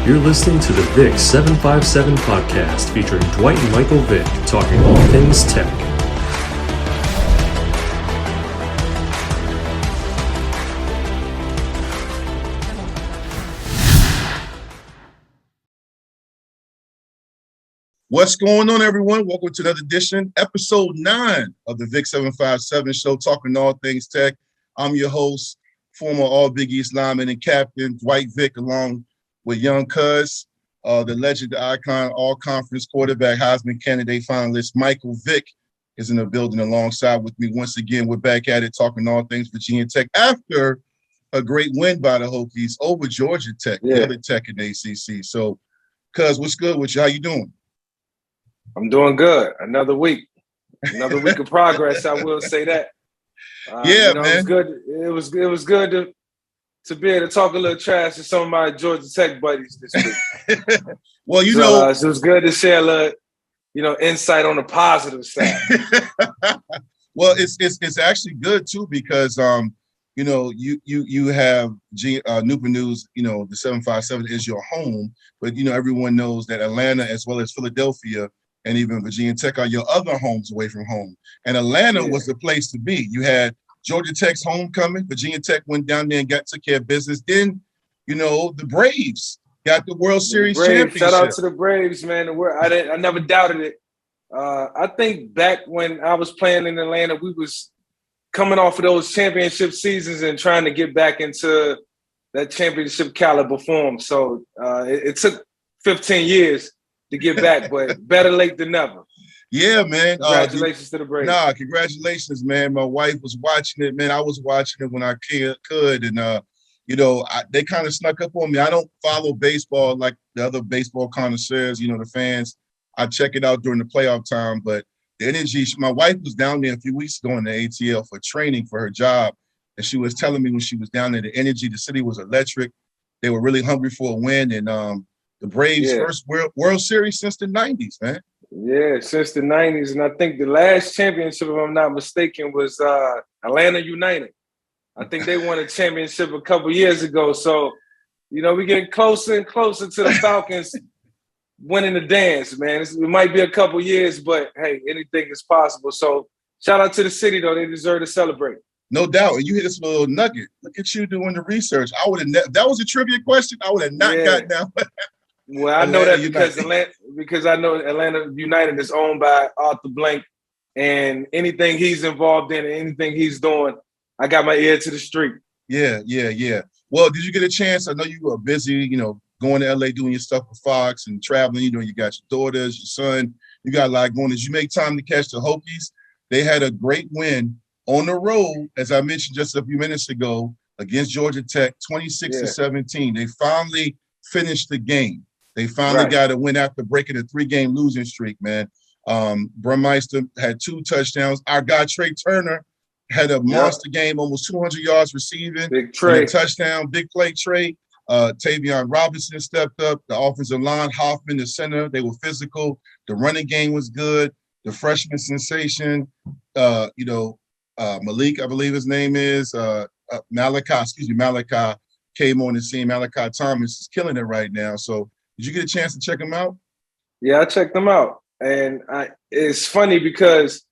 You're listening to the VICK757 podcast featuring Dwight and Michael Vick talking all things tech. What's going on, everyone? Welcome to another edition, episode 9 of the VICK757 show, talking all things tech. I'm your host, former All Big East lineman and captain, Dwight Vick, along with young Cuz, the legend, the icon, all-conference quarterback, Heisman candidate finalist, Michael Vick is in the building alongside with me. Once again, we're back at it, talking all things Virginia Tech after a great win by the Hokies over Georgia Tech, the other Tech in the ACC. So, Cuz, what's good with you? How you doing? I'm doing good. Another week of progress. I will say that. Man. It was good. It was good to be able to talk a little trash to some of my Georgia Tech buddies this week. Well, so it was good to share a little, insight on the positive side. Well, it's actually good too because you have Newport News. The 757 is your home, but everyone knows that Atlanta as well as Philadelphia and even Virginia Tech are your other homes away from home. And Atlanta was the place to be. You had Georgia Tech's homecoming. Virginia Tech went down there and took care of business. Then, the Braves got the World Series championship. Shout out to the Braves, man. I never doubted it. I think back when I was playing in Atlanta, we was coming off of those championship seasons and trying to get back into that championship caliber form. So it took 15 years to get back, but better late than never. Yeah, man. Congratulations to the Braves. Congratulations, man. My wife was watching it, man. I was watching it when I could, and they kind of snuck up on me. I don't follow baseball like the other baseball connoisseurs, the fans. I check it out during the playoff time, but the energy. My wife was down there a few weeks ago in the ATL for training for her job, and she was telling me when she was down there, the energy, the city was electric. They were really hungry for a win, and the Braves' first World Series since the 90s, man. Yeah, since the 90s. And I think the last championship, if I'm not mistaken, was Atlanta United. I think they won a championship a couple years ago. So, we're getting closer and closer to the Falcons winning the dance, man. It might be a couple years, but, hey, anything is possible. So, shout out to the city, though. They deserve to celebrate. No doubt. And you hit us a little nugget. Look at you doing the research. I would have that was a trivia question. I would have not got down. Well, I know that because I know Atlanta United is owned by Arthur Blank, and anything he's involved in, anything he's doing, I got my ear to the street. Yeah. Well, did you get a chance? I know you were busy, going to LA doing your stuff with Fox and traveling. You got your daughters, your son. You got a lot going. Did you make time to catch the Hokies? They had a great win on the road, as I mentioned just a few minutes ago, against Georgia Tech, 26-17. They finally finished the game. They finally got a win after breaking a 3-game losing streak, man. Burmeister had 2 touchdowns. Our guy, Trey Turner, had a monster game, almost 200 yards receiving. Big Trey. A touchdown, big play Trey. Tavion Robinson stepped up. The offensive line, Hoffman, the center, they were physical. The running game was good. The freshman sensation, Malik, I believe his name is, Malachi came on the scene. Malachi Thomas is killing it right now. So did you get a chance to check him out? Yeah, I checked them out. And it's funny because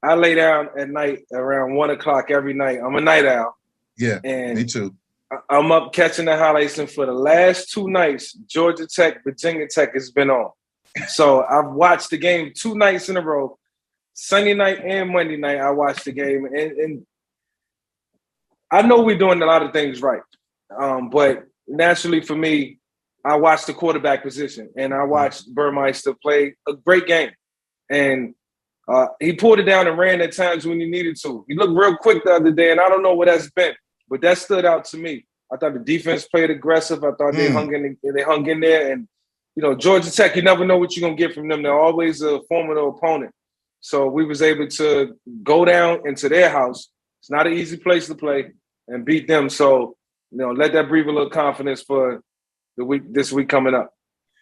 I lay down at night around 1 o'clock every night. I'm a night owl. Yeah, and me too. I'm up catching the highlights. And for the last 2 nights, Georgia Tech, Virginia Tech has been on. So I've watched the game 2 nights in a row. Sunday night and Monday night, I watched the game. And I know we're doing a lot of things right. But naturally for me, I watched the quarterback position, and I watched Burmeister play a great game. And he pulled it down and ran at times when he needed to. He looked real quick the other day, and I don't know what that's been, but that stood out to me. I thought the defense played aggressive. I thought they hung in there. And, Georgia Tech, you never know what you're going to get from them. They're always a formidable opponent. So we was able to go down into their house. It's not an easy place to play, and beat them. So, let that breathe a little confidence for this week coming up.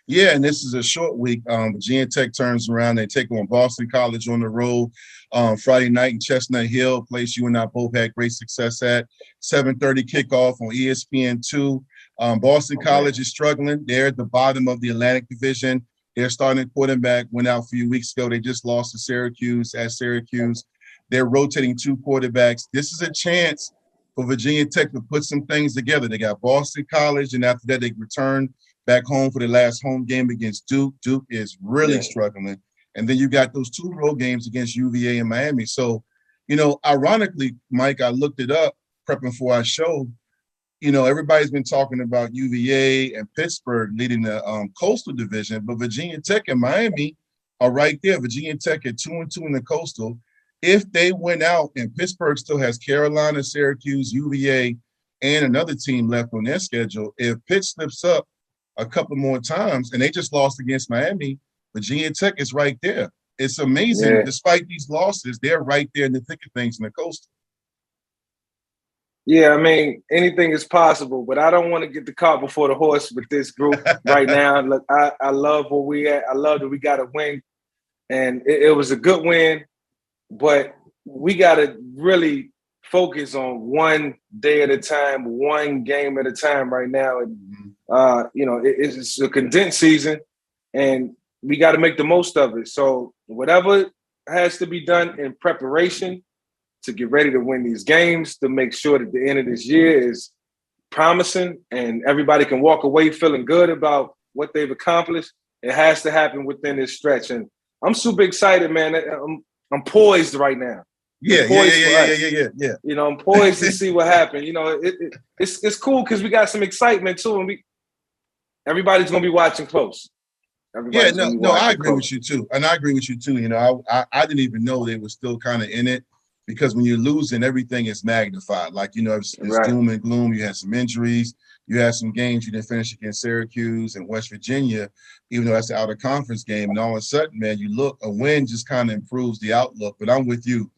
Yeah, and this is a short week. Virginia Tech turns around. They take on Boston College on the road Friday night in Chestnut Hill, a place you and I both had great success at. 7:30 kickoff on ESPN2. Boston College is struggling. They're at the bottom of the Atlantic Division. Their starting quarterback went out a few weeks ago. They just lost to Syracuse at Syracuse. They're rotating 2 quarterbacks. This is a chance for Virginia Tech to put some things together. They got Boston College, and after that, they return back home for the last home game against Duke. Duke is really struggling. And then you got those 2 road games against UVA and Miami. So, ironically, Mike, I looked it up prepping for our show. Everybody's been talking about UVA and Pittsburgh leading the Coastal Division, but Virginia Tech and Miami are right there. Virginia Tech at 2-2 in the Coastal. If they win out, and Pittsburgh still has Carolina, Syracuse, UVA, and another team left on their schedule, if Pitt slips up a couple more times, and they just lost against Miami, Virginia Tech is right there. It's amazing. Yeah. Despite these losses, they're right there in the thick of things in the Coastal. Yeah, I mean, anything is possible, but I don't want to get the cart before the horse with this group right now. Look, I love where we at. I love that we got a win, and it was a good win, but we got to really focus on one day at a time, one game at a time right now. And, it's a condensed season, and we got to make the most of it. So whatever has to be done in preparation to get ready to win these games, to make sure that the end of this year is promising and everybody can walk away feeling good about what they've accomplished, it has to happen within this stretch. And I'm super excited, man. I'm poised right now. Yeah. I'm poised to see what happens. It's cool because we got some excitement too, and everybody's gonna be watching close. I agree with you too, and I agree with you too. I didn't even know they were still kind of in it, because when you're losing, everything is magnified. Like it's doom and gloom. You had some injuries. You had some games you didn't finish against Syracuse and West Virginia, even though that's the out of conference game. And all of a sudden, man, you look, a win just kind of improves the outlook. But I'm with you.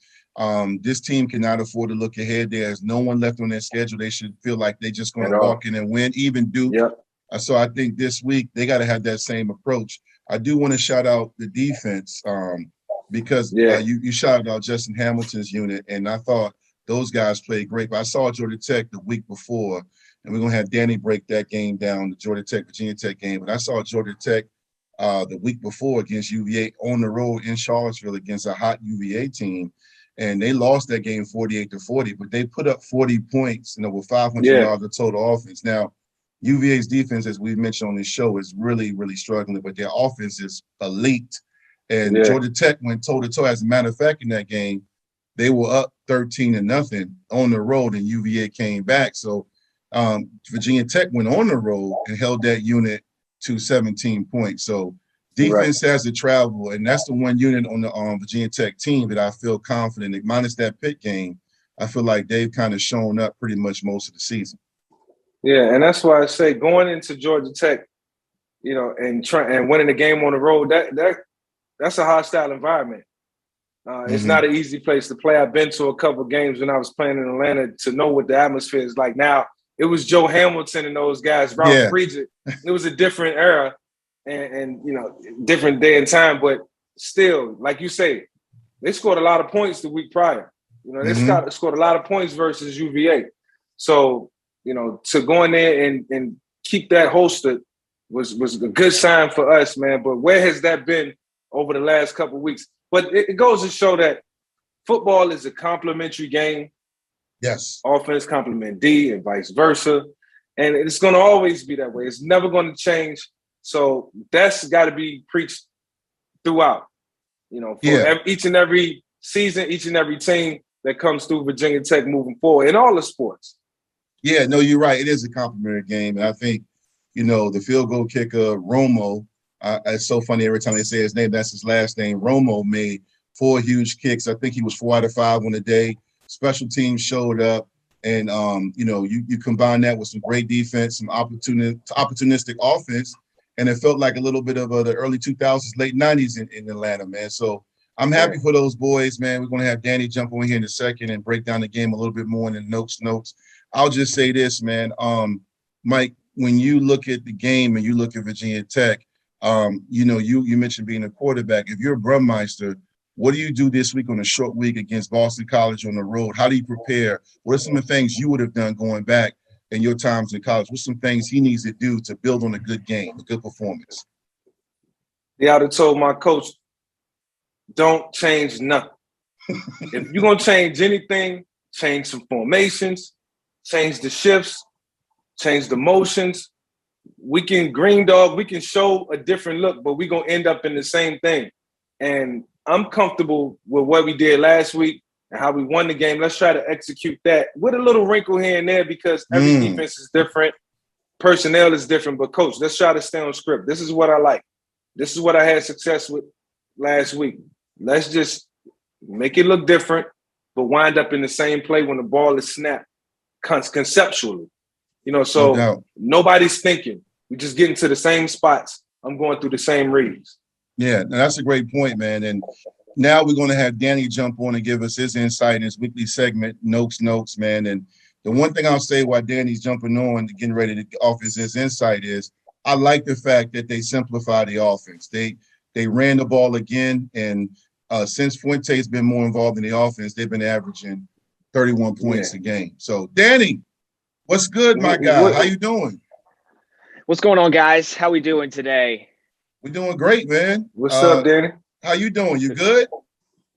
This team cannot afford to look ahead. There's no one left on their schedule. They should feel like they're just going to walk in and win, even Duke. Yep. So I think this week they got to have that same approach. I do want to shout out the defense because you shouted out Justin Hamilton's unit, and I thought those guys played great. But I saw Georgia Tech the week before, and we're going to have Danny break that game down, the Georgia Tech, Virginia Tech game. But I saw Georgia Tech the week before against UVA on the road in Charlottesville against a hot UVA team. And they lost that game 48-40, but they put up 40 points and over 500 yards of total offense. Now, UVA's defense, as we mentioned on this show, is really, really struggling, but their offense is elite. And Georgia Tech went toe-to-toe. As a matter of fact, in that game, they were up 13-0 on the road, and UVA came back. So Virginia Tech went on the road and held that unit to 17 points. So defense has to travel, and that's the one unit on the Virginia Tech team that I feel confident in. Minus that Pitt game, I feel like they've kind of shown up pretty much most of the season. Yeah, and that's why I say going into Georgia Tech, and winning the game on the road, that's a hostile environment. It's not an easy place to play. I've been to a couple of games when I was playing in Atlanta to know what the atmosphere is like. Now, it was Joe Hamilton and those guys, Ralph Friedrich. It was a different era and different day and time, but still, like you say, they scored a lot of points the week prior. They scored a lot of points versus UVA. So, to go in there and keep that holstered was a good sign for us, man. But where has that been over the last couple of weeks? But it goes to show that football is a complementary game. Yes. Offense complement D and vice versa. And it's going to always be that way. It's never going to change. So that's got to be preached throughout, for each and every season, each and every team that comes through Virginia Tech moving forward in all the sports. Yeah, no, you're right. It is a complimentary game. And I think, the field goal kicker, Romo, it's so funny every time they say his name, that's his last name. Romo made 4 huge kicks. I think he was 4 out of 5 on the day. Special teams showed up. And, you combine that with some great defense, some opportunistic offense, and it felt like a little bit of the early 2000s, late 90s in Atlanta, man. So I'm happy for those boys, man. We're going to have Danny jump on here in a second and break down the game a little bit more in the notes. I'll just say this, man. Mike, when you look at the game and you look at Virginia Tech, You mentioned being a quarterback. If you're a Brummeister, what do you do this week on a short week against Boston College on the road? How do you prepare? What are some of the things you would have done going back in your times in college? What's some things he needs to do to build on a good game, a good performance? Yeah, I would have told my coach, don't change nothing. If you're going to change anything, change some formations, change the shifts, change the motions. We can green dog, we can show a different look, but we're going to end up in the same thing. And I'm comfortable with what we did last week and how we won the game. Let's try to execute that with a little wrinkle here and there because every defense is different. Personnel is different. But, Coach, let's try to stay on script. This is what I like. This is what I had success with last week. Let's just make it look different, but wind up in the same play when the ball is snapped conceptually. So no nobody's thinking. We just get into the same spots. I'm going through the same reads. Yeah, that's a great point, man. And now we're going to have Danny jump on and give us his insight in his weekly segment, Notes, man. And the one thing I'll say while Danny's jumping on and getting ready to offer his insight is I like the fact that they simplify the offense. They ran the ball again, and since Fuente's been more involved in the offense, they've been averaging 31 points a game. So, Danny, what's good, my guy? How you doing? What's going on, guys? How we doing today? We're doing great, man. What's up, Danny? How you doing? You good?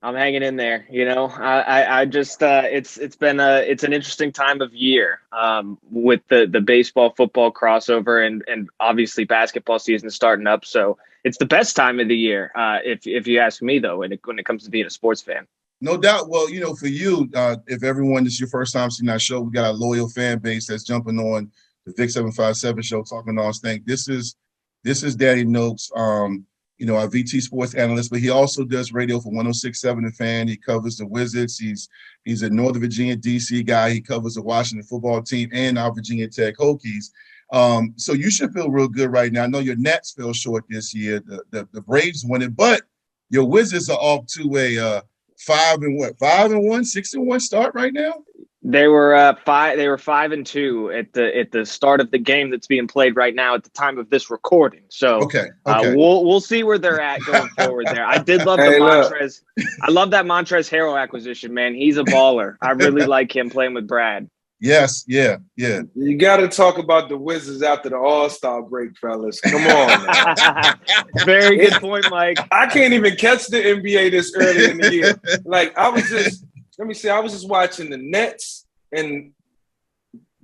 I'm hanging in there. I just it's an interesting time of year with the baseball football crossover and obviously basketball season starting up. So it's the best time of the year if you ask me, though, when it comes to being a sports fan. No doubt. Well, for you, if everyone, this is your first time seeing our show, we got a loyal fan base that's jumping on the VICK757 show, talking all things. This is Daddy Notes, our VT sports analyst, but he also does radio for 106.7 The Fan. He covers the Wizards. He's a Northern Virginia, D.C. guy. He covers the Washington football team and our Virginia Tech Hokies. So you should feel real good right now. I know your Nets fell short this year. The Braves won it, but your Wizards are off to a 5-1, 6-1 start right now. They were 5-2 at the start of the game that's being played right now at the time of this recording. So okay. We'll see where they're at going forward there. I did love Montrezl. I love that Montrezl Harrell acquisition, man. He's a baller. I really like him playing with Brad. Yes, yeah. You got to talk about the Wizards after the All-Star break, fellas. Come on, man. Very good point, Mike. I can't even catch the NBA this early in the year. I was just watching the Nets, and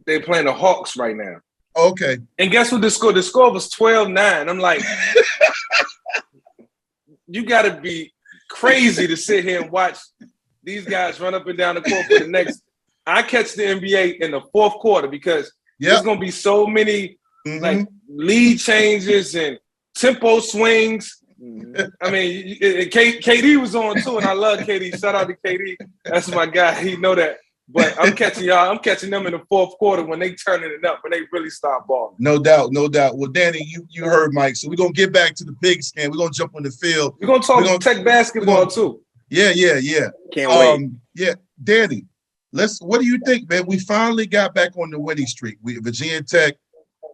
they're playing the Hawks right now. Okay. And guess what the score? The score was 12-9. I'm like, you got to be crazy to sit here and watch these guys run up and down the court for the next. I catch the NBA in the fourth quarter because there's going to be so many lead changes and tempo swings. I mean, KD was on too, and I love KD. Shout out to KD. That's my guy. He know that. But I'm catching y'all. I'm catching them in the fourth quarter when they turning it up, when they really start balling. No doubt. Well, Danny, you heard Mike. So we're going to get back to the big scan. We're going to jump on the field. We're going to talk Tech basketball too. Yeah. Can't wait. Yeah, Danny, what do you think, man? We finally got back on the winning streak. Virginia Tech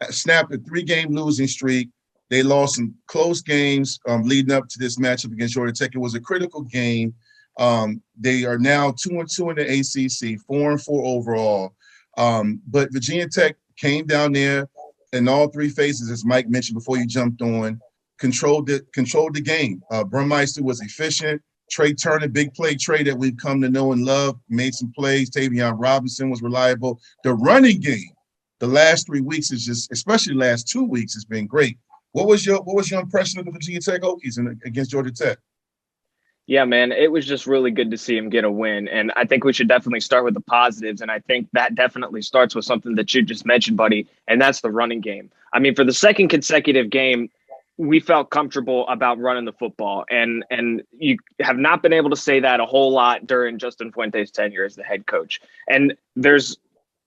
snapped a 3-game losing streak. They lost some close games leading up to this matchup against Georgia Tech. It was a critical game. They are now 2-2 in the ACC, 4-4 overall. But Virginia Tech came down there in all 3 phases, as Mike mentioned before you jumped on, controlled the game. Brummeister was efficient. Trey Turner, big play Trey that we've come to know and love, made some plays. Tavion Robinson was reliable. The running game, the last 3 weeks is just, especially the last 2 weeks, has been great. What was your impression of the Virginia Tech Hokies against Georgia Tech? Yeah, man, it was just really good to see him get a win. And I think we should definitely start with the positives. And I think that definitely starts with something that you just mentioned, buddy, and that's the running game. I mean, for the second consecutive game, we felt comfortable about running the football. And you have not been able to say that a whole lot during Justin Fuente's tenure as the head coach. And there's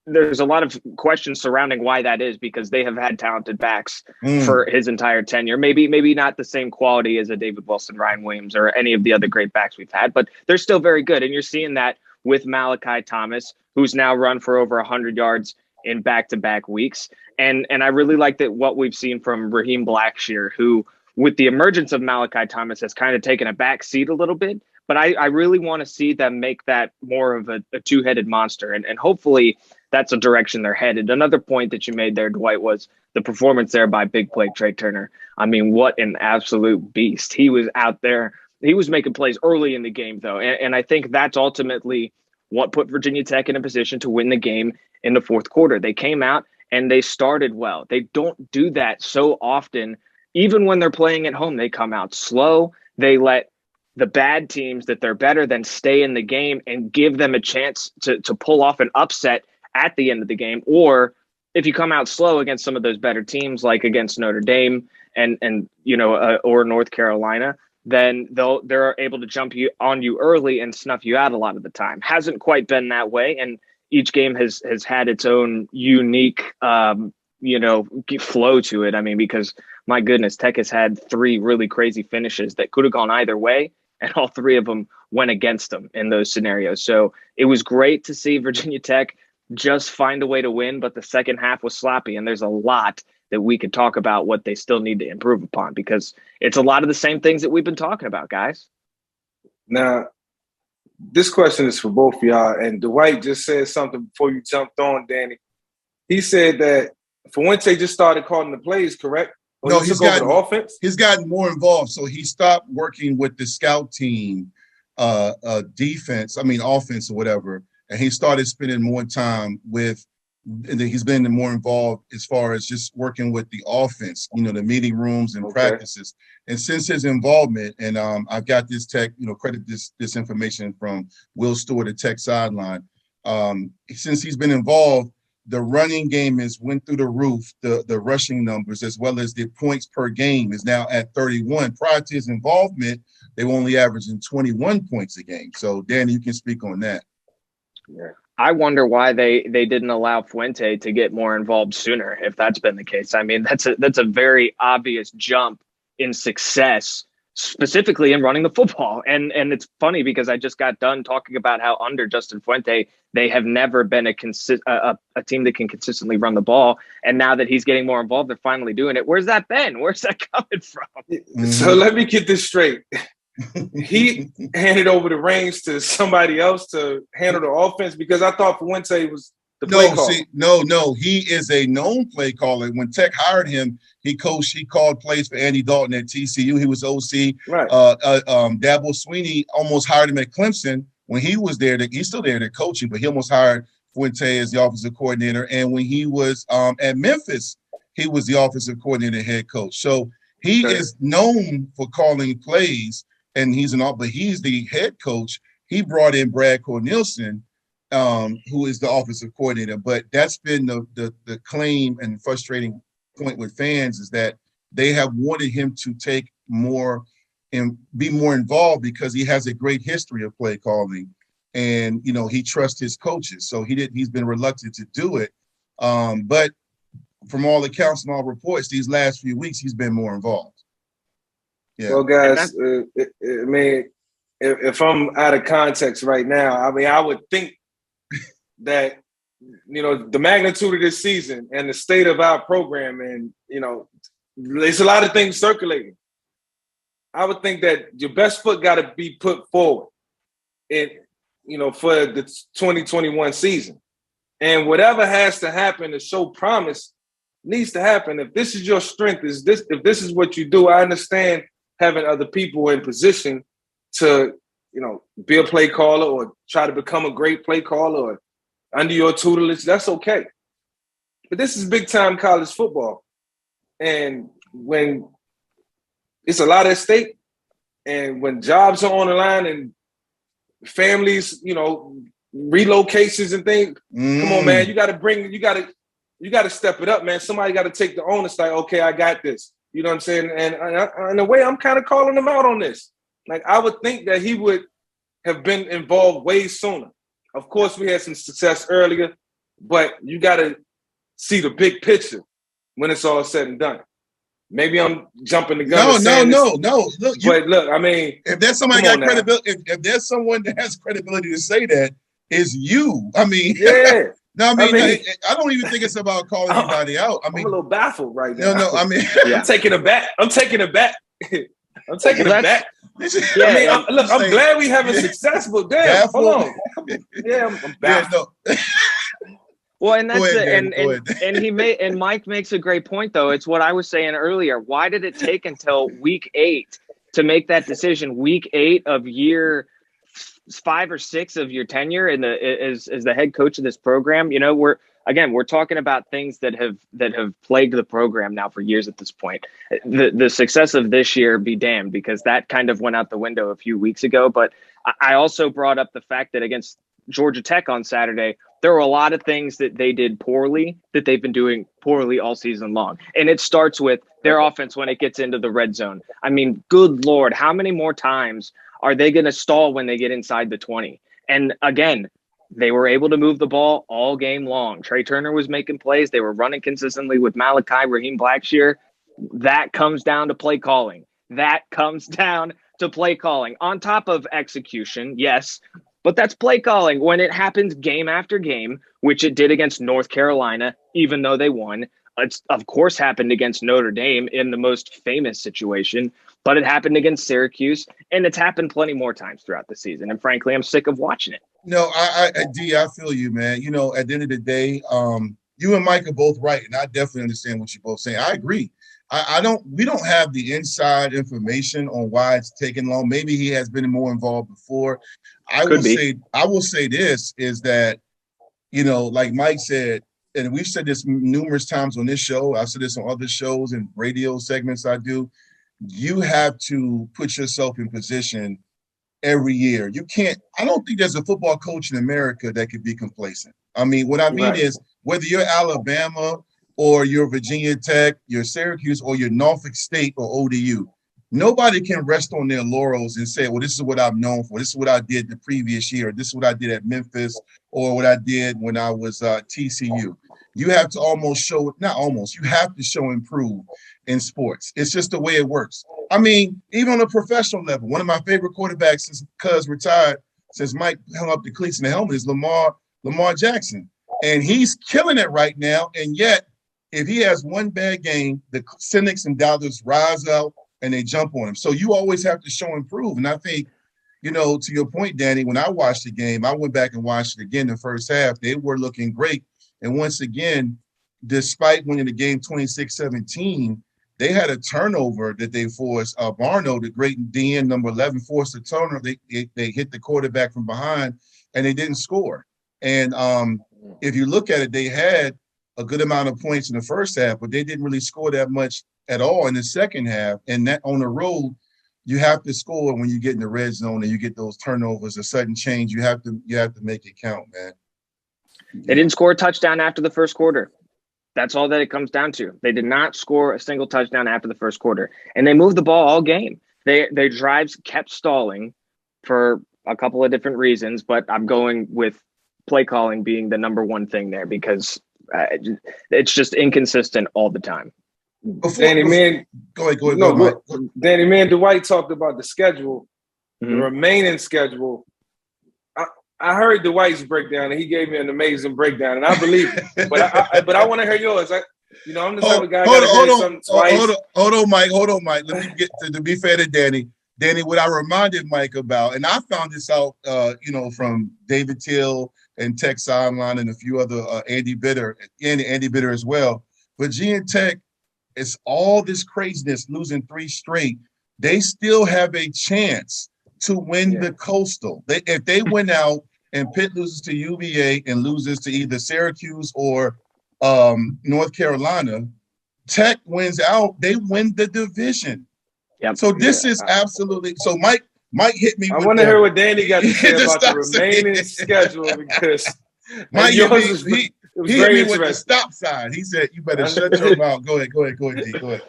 a lot of questions surrounding why that is, because they have had talented backs for his entire tenure. Maybe not the same quality as a David Wilson, Ryan Williams, or any of the other great backs we've had, but they're still very good. And you're seeing that with Malachi Thomas, who's now run for over 100 yards in back-to-back weeks. And I really like that what we've seen from Raheem Blackshear, who with the emergence of Malachi Thomas has kind of taken a back seat a little bit. But I really want to see them make that more of a two-headed monster. And hopefully that's a direction they're headed. Another point that you made there, Dwight, was the performance there by big play Trey Turner. I mean, what an absolute beast. He was out there. He was making plays early in the game, though. And I think that's ultimately what put Virginia Tech in a position to win the game in the fourth quarter. They came out and they started well. They don't do that so often. Even when they're playing at home, they come out slow. They let the bad teams that they're better than stay in the game and give them a chance to pull off an upset at the end of the game. Or if you come out slow against some of those better teams, like against Notre Dame and or North Carolina, then they're able to jump on you early and snuff you out a lot of the time. Hasn't quite been that way. And each game has had its own unique, flow to it. I mean, because my goodness, Tech has had 3 really crazy finishes that could have gone either way. And all 3 of them went against them in those scenarios. So it was great to see Virginia Tech just find a way to win, but the second half was sloppy. And there's a lot that we could talk about what they still need to improve upon, because it's a lot of the same things that we've been talking about, guys. Now, this question is for both of y'all. And Dwight just said something before you jumped on, Danny. He said that Fuente just started calling the plays, correct? Or No, he's gotten more involved. So he stopped working with the scout team, offense or whatever, and he started spending more time with. And he's been more involved as far as just working with the offense, the meeting rooms and practices. And since his involvement, and I've got this credit this information from Will Stewart at Tech Sideline. Since he's been involved, the running game went through the roof. The rushing numbers, as well as the points per game, is now at 31. Prior to his involvement, they were only averaging 21 points a game. So, Danny, you can speak on that. Yeah. I wonder why they didn't allow Fuente to get more involved sooner, if that's been the case. I mean, that's a very obvious jump in success, specifically in running the football. And it's funny because I just got done talking about how under Justin Fuente, they have never been a team that can consistently run the ball. And now that he's getting more involved, they're finally doing it. Where's that been? Where's that coming from? So let me get this straight. He handed over the reins to somebody else to handle the offense, because I thought Fuente was the play caller. No, he is a known play caller. When Tech hired him, he called plays for Andy Dalton at TCU. He was OC. Right. Dabo Sweeney almost hired him at Clemson when he was there. He's still there, they're coaching, but he almost hired Fuente as the offensive coordinator. And when he was at Memphis, he was the offensive coordinator and head coach. So he is known for calling plays. And he's the head coach. He brought in Brad Cornelison, who is the offensive coordinator. But that's been the claim and frustrating point with fans, is that they have wanted him to take more and be more involved, because he has a great history of play calling, and he trusts his coaches. So he's been reluctant to do it. But from all accounts and all reports, these last few weeks, he's been more involved. Yeah. Well, guys, if I'm out of context right now, I would think that, the magnitude of this season and the state of our program, and, there's a lot of things circulating. I would think that your best foot got to be put forward for the 2021 season. And whatever has to happen to show promise needs to happen. If this is your strength, if this is what you do, I understand having other people in position to, be a play caller or try to become a great play caller or under your tutelage, that's okay. But this is big time college football. And when it's a lot at stake, and when jobs are on the line and families, relocations and things, come on, man, you got to step it up, man. Somebody got to take the onus, like, okay, I got this. You know what I'm saying? And in a way, I'm kind of calling him out on this. Like, I would think that he would have been involved way sooner. Of course, we had some success earlier, but you got to see the big picture when it's all said and done. Maybe I'm jumping the gun. No. Look, if there's somebody got credibility, if there's someone that has credibility to say that, is you. Yeah. No, I don't even think it's about calling anybody out. I'm a little baffled right now. No, I'm taking it back. I'm taking it back. Yeah, I mean, I'm glad we having success, but damn, hold on. Yeah, I'm back. Yeah, no. Well, and that's ahead. and Mike makes a great point, though. It's what I was saying earlier. Why did it take until week 8 to make that decision? Week 8 of year 5 or 6 of your tenure as the head coach of this program. You know, we're talking about things that have plagued the program now for years at this point. The success of this year be damned, because that kind of went out the window a few weeks ago. But I also brought up the fact that against Georgia Tech on Saturday, there were a lot of things that they did poorly that they've been doing poorly all season long. And it starts with their offense when it gets into the red zone. I mean, good Lord, how many more times are they going to stall when they get inside the 20? And again, they were able to move the ball all game long. Trey Turner was making plays. They were running consistently with Malachi, Raheem Blackshear. That comes down to play calling. On top of execution, yes, but that's play calling. When it happens game after game, which it did against North Carolina, even though they won. It's of course happened against Notre Dame in the most famous situation, but it happened against Syracuse, and it's happened plenty more times throughout the season. And frankly, I'm sick of watching it. No, D, I feel you, man. You know, at the end of the day, you and Mike are both right, and I definitely understand what you're both saying. I agree. We don't have the inside information on why it's taking long. Maybe he has been more involved before. I will say this is that, you know, like Mike said, and we've said this numerous times on this show, I've said this on other shows and radio segments I do, you have to put yourself in position every year. You can't, I don't think there's a football coach in America that could be complacent. I mean, what I mean is, whether you're Alabama or you're Virginia Tech, you're Syracuse, or you're Norfolk State or ODU, nobody can rest on their laurels and say, well, this is what I'm known for. This is what I did the previous year. This is what I did at Memphis, or what I did when I was TCU. You have to you have to show improve in sports. It's just the way it works. I mean, even on a professional level, one of my favorite quarterbacks since Cuz retired, since Mike hung up the cleats and the helmet, is Lamar Jackson. And he's killing it right now. And yet, if he has one bad game, the cynics and doubters rise out and they jump on him. So you always have to show improve. And I think, you know, to your point, Danny, when I watched the game, I went back and watched it again the first half. They were looking great. And once again, despite winning the game 26-17, they had a turnover that they forced. Barno, the great DN, number 11, forced a turnover. They hit the quarterback from behind, and they didn't score. And if you look at it, they had a good amount of points in the first half, but they didn't really score that much at all in the second half. And that on the road, you have to score when you get in the red zone and you get those turnovers, a sudden change. You have to make it count, man. They didn't score a touchdown after the first quarter. That's all that it comes down to. They did not score a single touchdown after the first quarter, and they moved the ball all game. Their drives kept stalling for a couple of different reasons, but I'm going with play calling being the number one thing there, because it's just inconsistent all the time. Danny, man, go ahead. Danny, man, Dwight talked about the schedule, the remaining schedule. I heard Dwight's breakdown, and he gave me an amazing breakdown, and I believe it. But I want to hear yours. I'm the type of guy Hold on, Mike. Let me get to be fair to Danny. Danny, what I reminded Mike about, and I found this out, from David Till and Tech Sideline and a few other Andy Bitter as well. Virginia Tech, it's all this craziness, losing 3 straight. They still have a chance to win the Coastal. If they win out and Pitt loses to UVA and loses to either Syracuse or North Carolina, Tech wins out, they win the division. Yep. So this is absolutely – so Mike hit me. I want to hear what Danny got to say about the remaining schedule, because Mike hit me with the stop sign. He said, you better shut your mouth. Go ahead, D. Go ahead.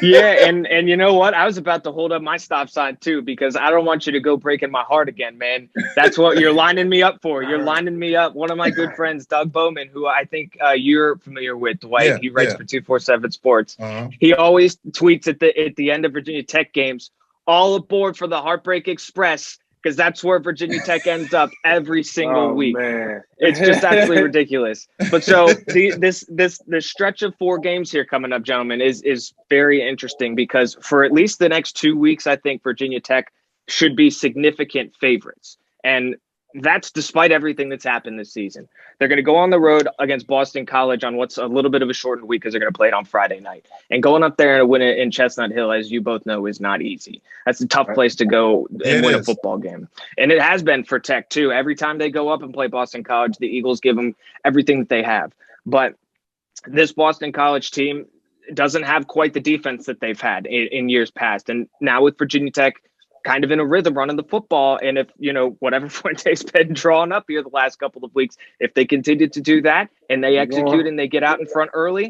Yeah, and you know what? I was about to hold up my stop sign too, because I don't want you to go breaking my heart again, man. That's what you're lining me up for. You're lining me up. One of my good friends, Doug Bowman, who I think you're familiar with, Dwight. Yeah, he writes for 247 Sports. He always tweets at the end of Virginia Tech games, all aboard for the Heartbreak Express. because that's where Virginia Tech ends up every single week. Man. It's just absolutely ridiculous. But so this stretch of 4 games here coming up, gentlemen, is very interesting because for at least the next 2 weeks, I think Virginia Tech should be significant favorites. And that's despite everything that's happened this season. They're going to go on the road against Boston College on what's a little bit of a shortened week because they're going to play it on Friday night. And going up there and win it in Chestnut Hill, as you both know, is not easy. That's a tough place to go and win a football game. And it has been for Tech, too. Every time they go up and play Boston College, the Eagles give them everything that they have. But this Boston College team doesn't have quite the defense that they've had in years past. And now with Virginia Tech kind of in a rhythm running the football. And if, whatever Fuente's been drawn up here the last couple of weeks, if they continue to do that and they execute and they get out in front early,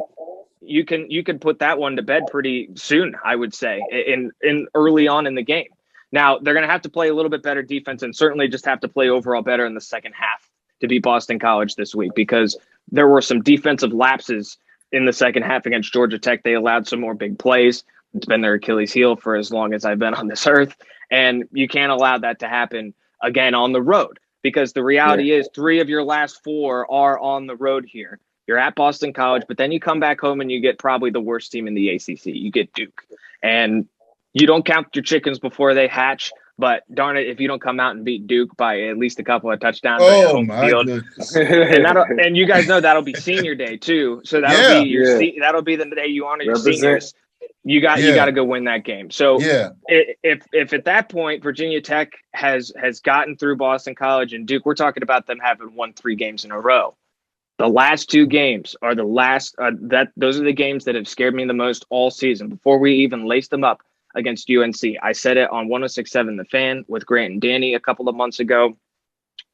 you can put that one to bed pretty soon, I would say, in early on in the game. Now, they're going to have to play a little bit better defense and certainly just have to play overall better in the second half to beat Boston College this week because there were some defensive lapses in the second half against Georgia Tech. They allowed some more big plays. It's been their Achilles heel for as long as I've been on this earth. And you can't allow that to happen again on the road because the reality is 3 of your last 4 are on the road here. You're at Boston College, but then you come back home and you get probably the worst team in the ACC. You get Duke. And you don't count your chickens before they hatch. But darn it, if you don't come out and beat Duke by at least a couple of touchdowns on your home field, and you guys know that'll be senior day too. So that'll be that'll be the day you honor your seniors. You got to go win that game. So if at that point Virginia Tech has gotten through Boston College and Duke, we're talking about them having won 3 games in a row. The last 2 games are those are the games that have scared me the most all season. Before we even laced them up against UNC, I said it on 106.7 The Fan with Grant and Danny a couple of months ago.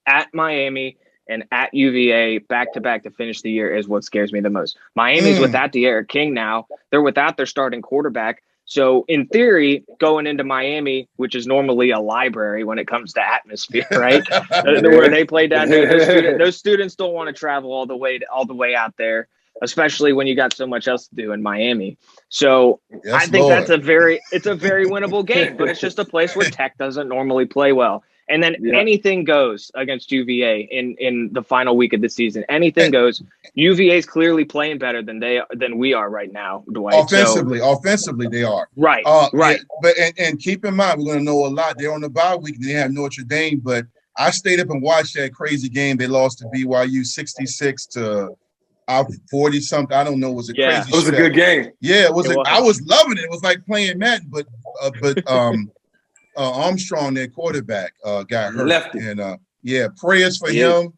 At Miami and at UVA back-to-back to finish the year is what scares me the most. Miami's without De'Aaron King now. They're without their starting quarterback. So in theory, going into Miami, which is normally a library when it comes to atmosphere, right? Where they play down there, those students don't want to travel all the way out there, especially when you got so much else to do in Miami. So I think it's a very winnable game, but it's just a place where Tech doesn't normally play well. And then anything goes against UVA in the final week of the season. Anything goes. UVA is clearly playing better than we are right now, Dwight. Offensively, they are. Right. Right. But and keep in mind, we're going to know a lot. They're on the bye week. They have Notre Dame, but I stayed up and watched that crazy game. They lost to BYU 66 to 40 something. I don't know. It was a crazy. It was a good game. Yeah, it was. I was loving it. It was like playing Madden, but Armstrong, their quarterback, got hurt. Lefty. And prayers for him.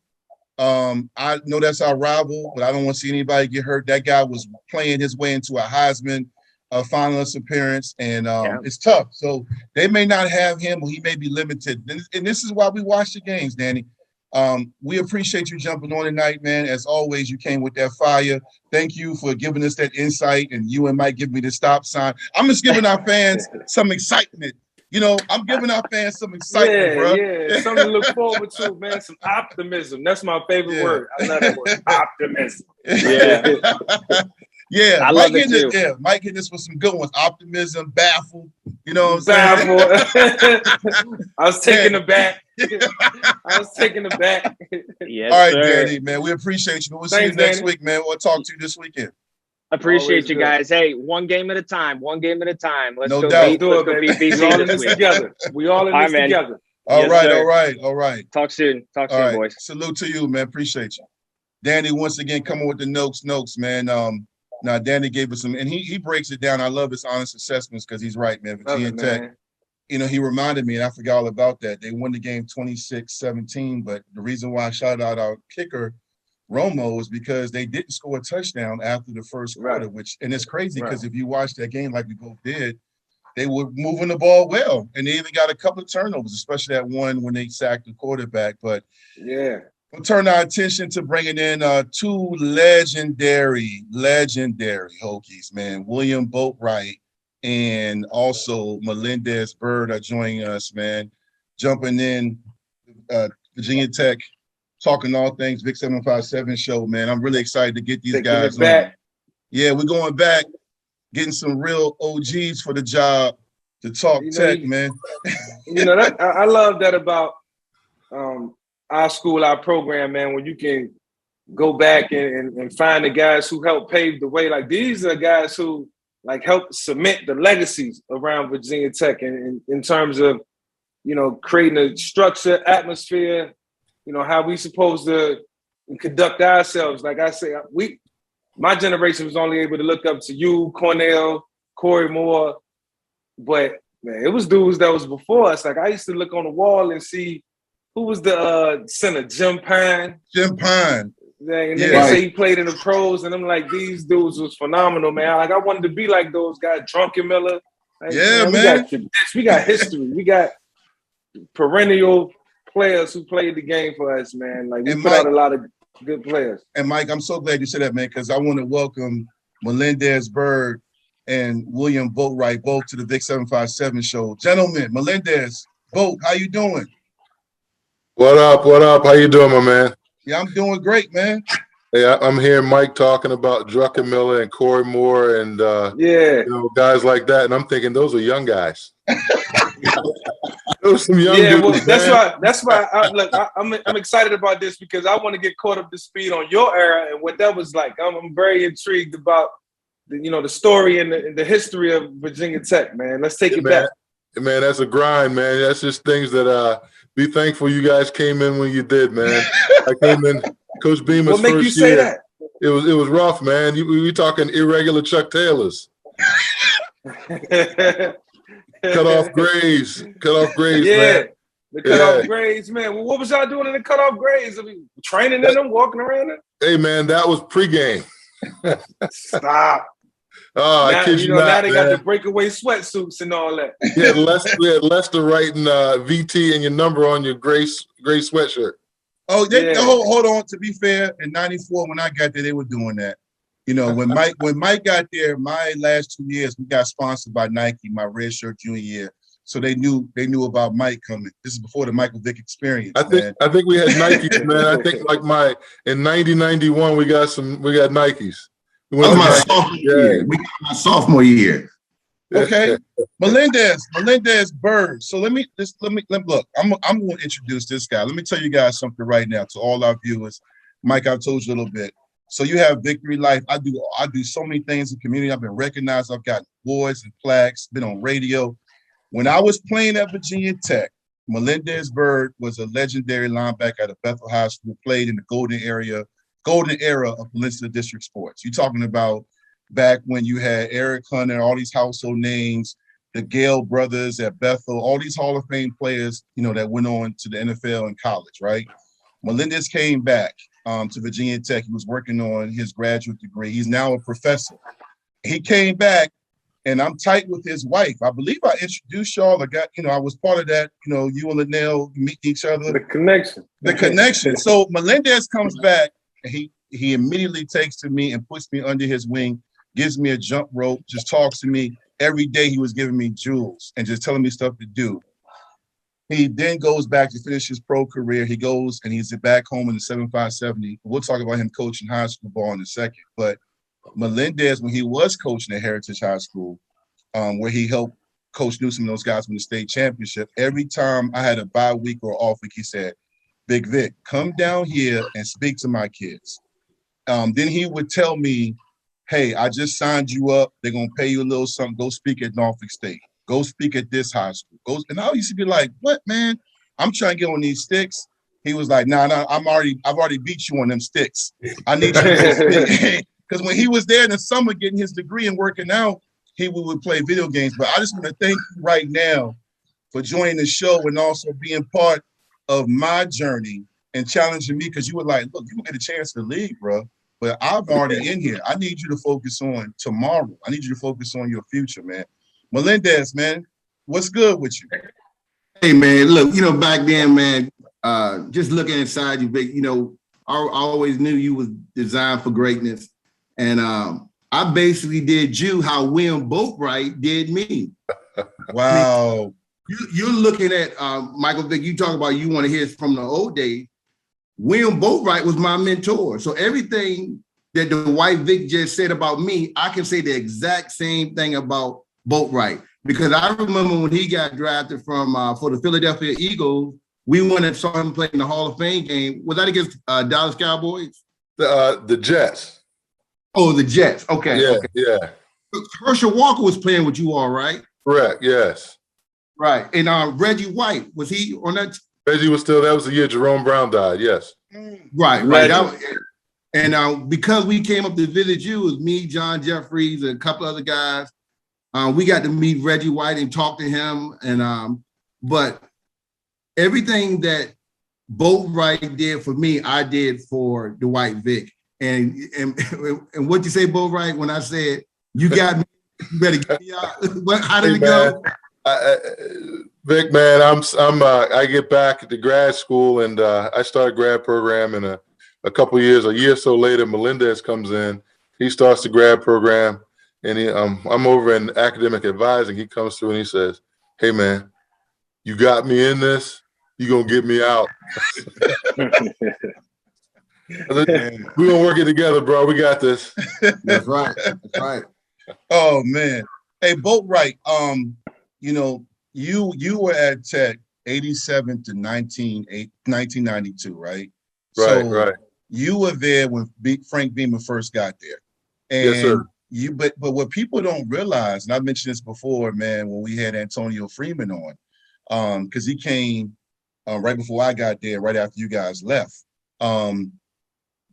I know that's our rival, but I don't want to see anybody get hurt. That guy was playing his way into a Heisman finalist appearance, and it's tough. So they may not have him, or he may be limited. And this is why we watch the games, Danny. We appreciate you jumping on tonight, man. As always, you came with that fire. Thank you for giving us that insight, and you and Mike give me the stop sign. I'm just giving our fans some excitement. I'm giving our fans some excitement, bro. Yeah, something to look forward to, man. Some optimism. That's my favorite word. I love that word. Optimism. Yeah. I love it too. Mike hit us with some good ones. Optimism, baffled. You know what I'm saying? I was taking it back. Yes, all right, sir. Danny, man. We appreciate you. We'll see you next week, man. We'll talk to you this weekend. Appreciate you guys. Hey, one game at a time. Let's no go doubt. beat BC We all in this this week. together. We all in this together. All Yes, right. Talk soon, boys. Salute to you, man. Appreciate you. Danny, once again, coming with the notes, man. Now, Danny gave us some, and he breaks it down. I love his honest assessments because he's right, man. Virginia Tech, he reminded me, and I forgot all about that. They won the game 26-17, but the reason why I shouted out our kicker, Romo, is because they didn't score a touchdown after the first quarter, and it's crazy because if you watch that game like we both did, they were moving the ball well, and they even got a couple of turnovers, especially that one when they sacked the quarterback. But we'll turn our attention to bringing in 2 legendary Hokies, man. William Boatwright and also Melendez Bird are joining us, man. Jumping in, Virginia Tech, talking all things VICK757 show, man. I'm really excited to get these guys back. Yeah, we're going back, getting some real OGs for the job. to talk tech, man. I love that about our school, our program, man, when you can go back and find the guys who helped pave the way. Like, these are guys who like helped cement the legacies around Virginia Tech and in terms of, creating a structure, atmosphere, how we supposed to conduct ourselves. Like I say, my generation was only able to look up to you, Cornell, Corey Moore, but man, it was dudes that was before us. Like, I used to look on the wall and see who was the center, Jim Pyne. Jim Pyne. And then they say he played in the pros, and I'm like, these dudes was phenomenal, man. Like, I wanted to be like those guys, Drunken Miller. Like, man. We got history. We got perennial players who played the game for us, man. Like, we put out a lot of good players. And Mike, I'm so glad you said that, man, because I want to welcome Melendez Bird and William Boatwright both to the VICK757 show. Gentlemen, Melendez, Boat, how you doing? What up? What up? How you doing, my man? Yeah, I'm doing great, man. Hey, I'm hearing Mike talking about Druckenmiller and Corey Moore and guys like that, and I'm thinking those are young guys. Those are some young dudes, well, that's why. I'm excited about this because I want to get caught up to speed on your era and what that was like. I'm very intrigued about the story and the history of Virginia Tech, man. Let's take it back. Man, that's a grind, man. That's just things that be thankful you guys came in when you did, man. I came in Coach Beamer's what make first you say year. That? It was rough, man. We talking irregular Chuck Taylors. Cut off grades, man. The cutoff grades, man. Well, what was y'all doing in the cutoff grades? I mean, training in them, walking around them? Hey, man, that was pregame. Stop. Oh, I kid you not, now they got the breakaway sweatsuits and all that. We had Lester writing VT and your number on your gray sweatshirt. Oh, hold on. To be fair, in '94 when I got there, they were doing that. When Mike got there, my last 2 years, we got sponsored by Nike. My red shirt junior year, so they knew about Mike coming. This is before the Michael Vick experience. I think we had Nikes, man. I think in 90-91 we got Nikes. We got my sophomore year. Okay, Melendez Bird. So let me look. I'm going to introduce this guy. Let me tell you guys something right now to all our viewers. Mike, I've told you a little bit. So you have Victory Life. I do so many things in the community. I've been recognized. I've got awards and plaques. Been on radio. When I was playing at Virginia Tech, Melendez Bird was a legendary linebacker at Bethel High School. Played in the golden era of Peninsula District sports. You're talking about back when you had Eric Hunter, all these household names, the Gale brothers at Bethel, all these Hall of Fame players, that went on to the NFL and college, right? Melendez came back to Virginia Tech. He was working on his graduate degree. He's now a professor. He came back, and I'm tight with his wife. I believe I introduced y'all. I was part of that. You and Linnell meet each other. The connection. So Melendez comes back, and he immediately takes to me and puts me under his wing, gives me a jump rope, just talks to me. Every day he was giving me jewels and just telling me stuff to do. He then goes back to finish his pro career. He goes and he's back home in the 7570. We'll talk about him coaching high school ball in a second. But Melendez, when he was coaching at Heritage High School, where he helped Coach Newsom and those guys win the state championship, every time I had a bye week or off week, he said, Big Vic, come down here and speak to my kids. Then he would tell me, hey, I just signed you up. They're going to pay you a little something. Go speak at Norfolk State. Go speak at this high school. And I used to be like, what, man? I'm trying to get on these sticks. He was like, nah, I've already beat you on them sticks. I need you to speak. Because when he was there in the summer getting his degree and working out, he would play video games. But I just want to thank you right now for joining the show and also being part of my journey and challenging me, because you were like, look, you will get a chance to leave, bro. But I'm already in here. I need you to focus on tomorrow. I need you to focus on your future, man. Melendez, man, what's good with you? Hey, man, look, back then, man, just looking inside you, Vic, I always knew you was designed for greatness. And I basically did you how William Boatwright did me. Wow. You're looking at Michael Vick, you talk about you want to hear from the old days. William Boatwright was my mentor. So everything that the white Vic just said about me, I can say the exact same thing about Boatwright. because I remember when he got drafted from for the Philadelphia Eagles, we went and saw him play in the Hall of Fame game. Was that against Dallas Cowboys? The Jets. Oh, the Jets. Okay. Yeah, okay. yeah. Herschel Walker was playing with you all, right? Correct, yes. Right. And Reggie White, was he on that? Reggie was still, that was the year Jerome Brown died, yes. Right. And because we came up to visit you, it was me, John Jeffries, and a couple other guys. We got to meet Reggie White and talk to him. And but everything that Boatwright did for me, I did for Dwight Vick. And what you say, Boatwright, when I said you got me, you better get me out. How did it go? Vic, man, I get back to grad school and I start a grad program, and a couple years, a year or so later, Melendez comes in. He starts the grad program, and I'm over in academic advising. He comes through and he says, "Hey, man, you got me in this. You gonna get me out." We're gonna work it together, bro. We got this. That's right. That's right. Oh man. Hey, Boatwright, you know, you were at Tech 87 to 1992, right? Right. You were there when Frank Beamer first got there. And yes, sir. But what people don't realize, and I mentioned this before, man, when we had Antonio Freeman on, because he came right before I got there, right after you guys left.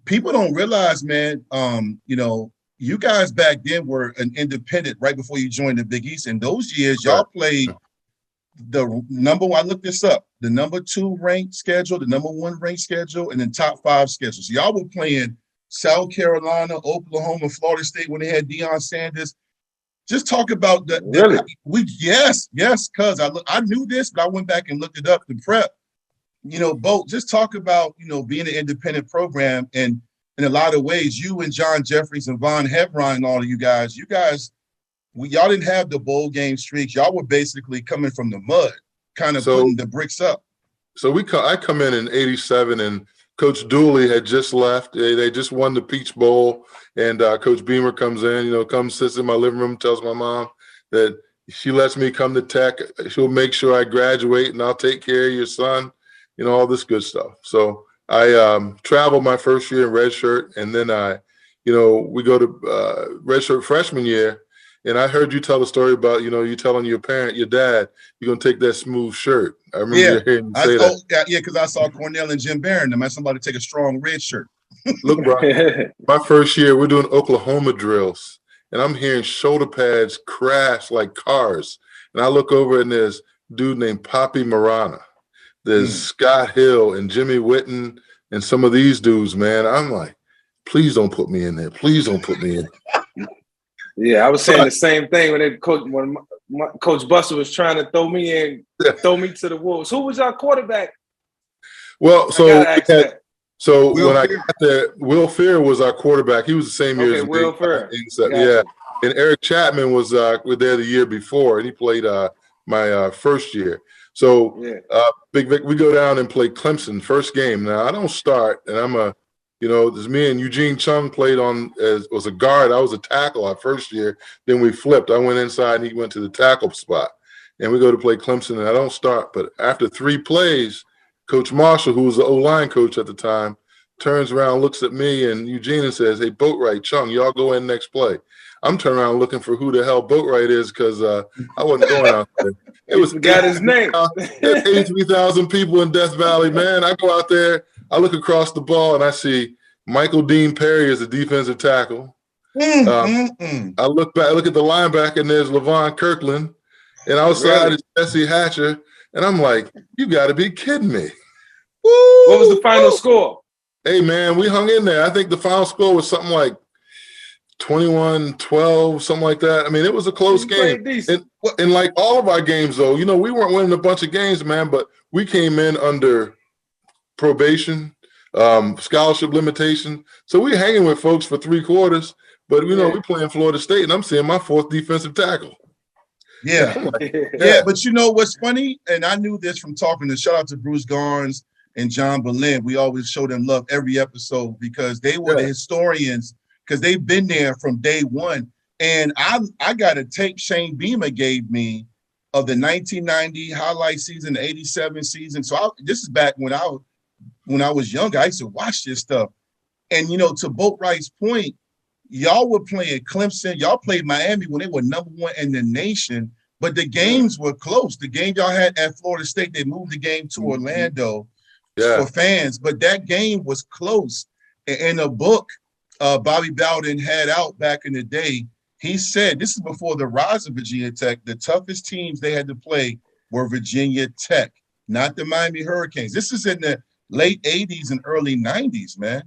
People don't realize, man, you know, you guys back then were an independent right before you joined the Big East. In those years, y'all played the number one, I looked this up, the number 2 ranked schedule, the number 1 ranked schedule, and then top 5 schedules. So y'all were playing South Carolina, Oklahoma, Florida State when they had Deion Sanders. Just talk about that. Really? Yes, cuz I knew this, but I went back and looked it up to prep. You know, Boat, just talk about, you know, being an independent program, and in a lot of ways, you and John Jeffries and Von Hebron and all of you guys, y'all didn't have the bowl game streaks. Y'all were basically coming from the mud, kind of putting the bricks up. So I come in 87, and Coach Dooley had just left. They just won the Peach Bowl, and Coach Beamer comes in, you know, comes, sits in my living room, tells my mom that she lets me come to Tech. She'll make sure I graduate, and I'll take care of your son, you know, all this good stuff. So I traveled my first year in redshirt, and then we go to redshirt freshman year. And I heard you tell a story about, you know, you telling your dad, you're going to take that smooth shirt. I remember hearing you say that. Yeah, because I saw Cornell and Jim Barron. I meant somebody take a strong red shirt. Look, bro, my first year, we're doing Oklahoma drills, and I'm hearing shoulder pads crash like cars. And I look over, and there's a dude named Poppy Marana. There's Scott Hill and Jimmy Witten and some of these dudes, man. I'm like, please don't put me in there. Please don't put me in. Yeah, I was saying the same thing when Coach Buster was trying to throw me to the wolves. Who was our quarterback? Well, when I got there, Will Ferrell was our quarterback. He was the same year as Will Ferrell. Yeah, and Eric Chapman was there the year before, and he played my first year. So Big Vic, we go down and play Clemson first game. Now I don't start, and there's me and Eugene Chung played was a guard. I was a tackle our first year. Then we flipped. I went inside and he went to the tackle spot. And we go to play Clemson, and I don't start. But after 3 plays, Coach Marshall, who was the O-line coach at the time, turns around, looks at me and Eugene and says, "Hey, Boatwright, Chung, y'all go in next play." I'm turning around looking for who the hell Boatwright is, because I wasn't going out there. It was got his name. 83,000 people in Death Valley, man. I go out there, I look across the ball, and I see Michael Dean Perry as a defensive tackle. I look back, look at the linebacker, and there's Levon Kirkland, and outside is Jesse Hatcher, and I'm like, you got to be kidding me. Woo! What was the final score? Hey, man, we hung in there. I think the final score was something like 21-12, something like that. I mean, it was a close game. And like all of our games, though, we weren't winning a bunch of games, man, but we came in under probation, scholarship limitation. So we're hanging with folks for 3 quarters, but we playing Florida State, and I'm seeing my 4th defensive tackle. Yeah. Yeah, but you know what's funny? And I knew this from talking to, shout out to Bruce Garnes and John Berlin. We always show them love every episode because they were the historians, because they've been there from day one. And I got a tape Shane Beamer gave me of the 1990 highlight season, the 87 season. So this is back when I was younger. I used to watch this stuff. And, you know, to Boatwright's point, y'all were playing Clemson. Y'all played Miami when they were #1 in the nation. But the games were close. The game y'all had at Florida State, they moved the game to Orlando for fans. But that game was close. In a book Bobby Bowden had out back in the day, he said, this is before the rise of Virginia Tech, the toughest teams they had to play were Virginia Tech, not the Miami Hurricanes. This is in the late 80s and early 90s, man.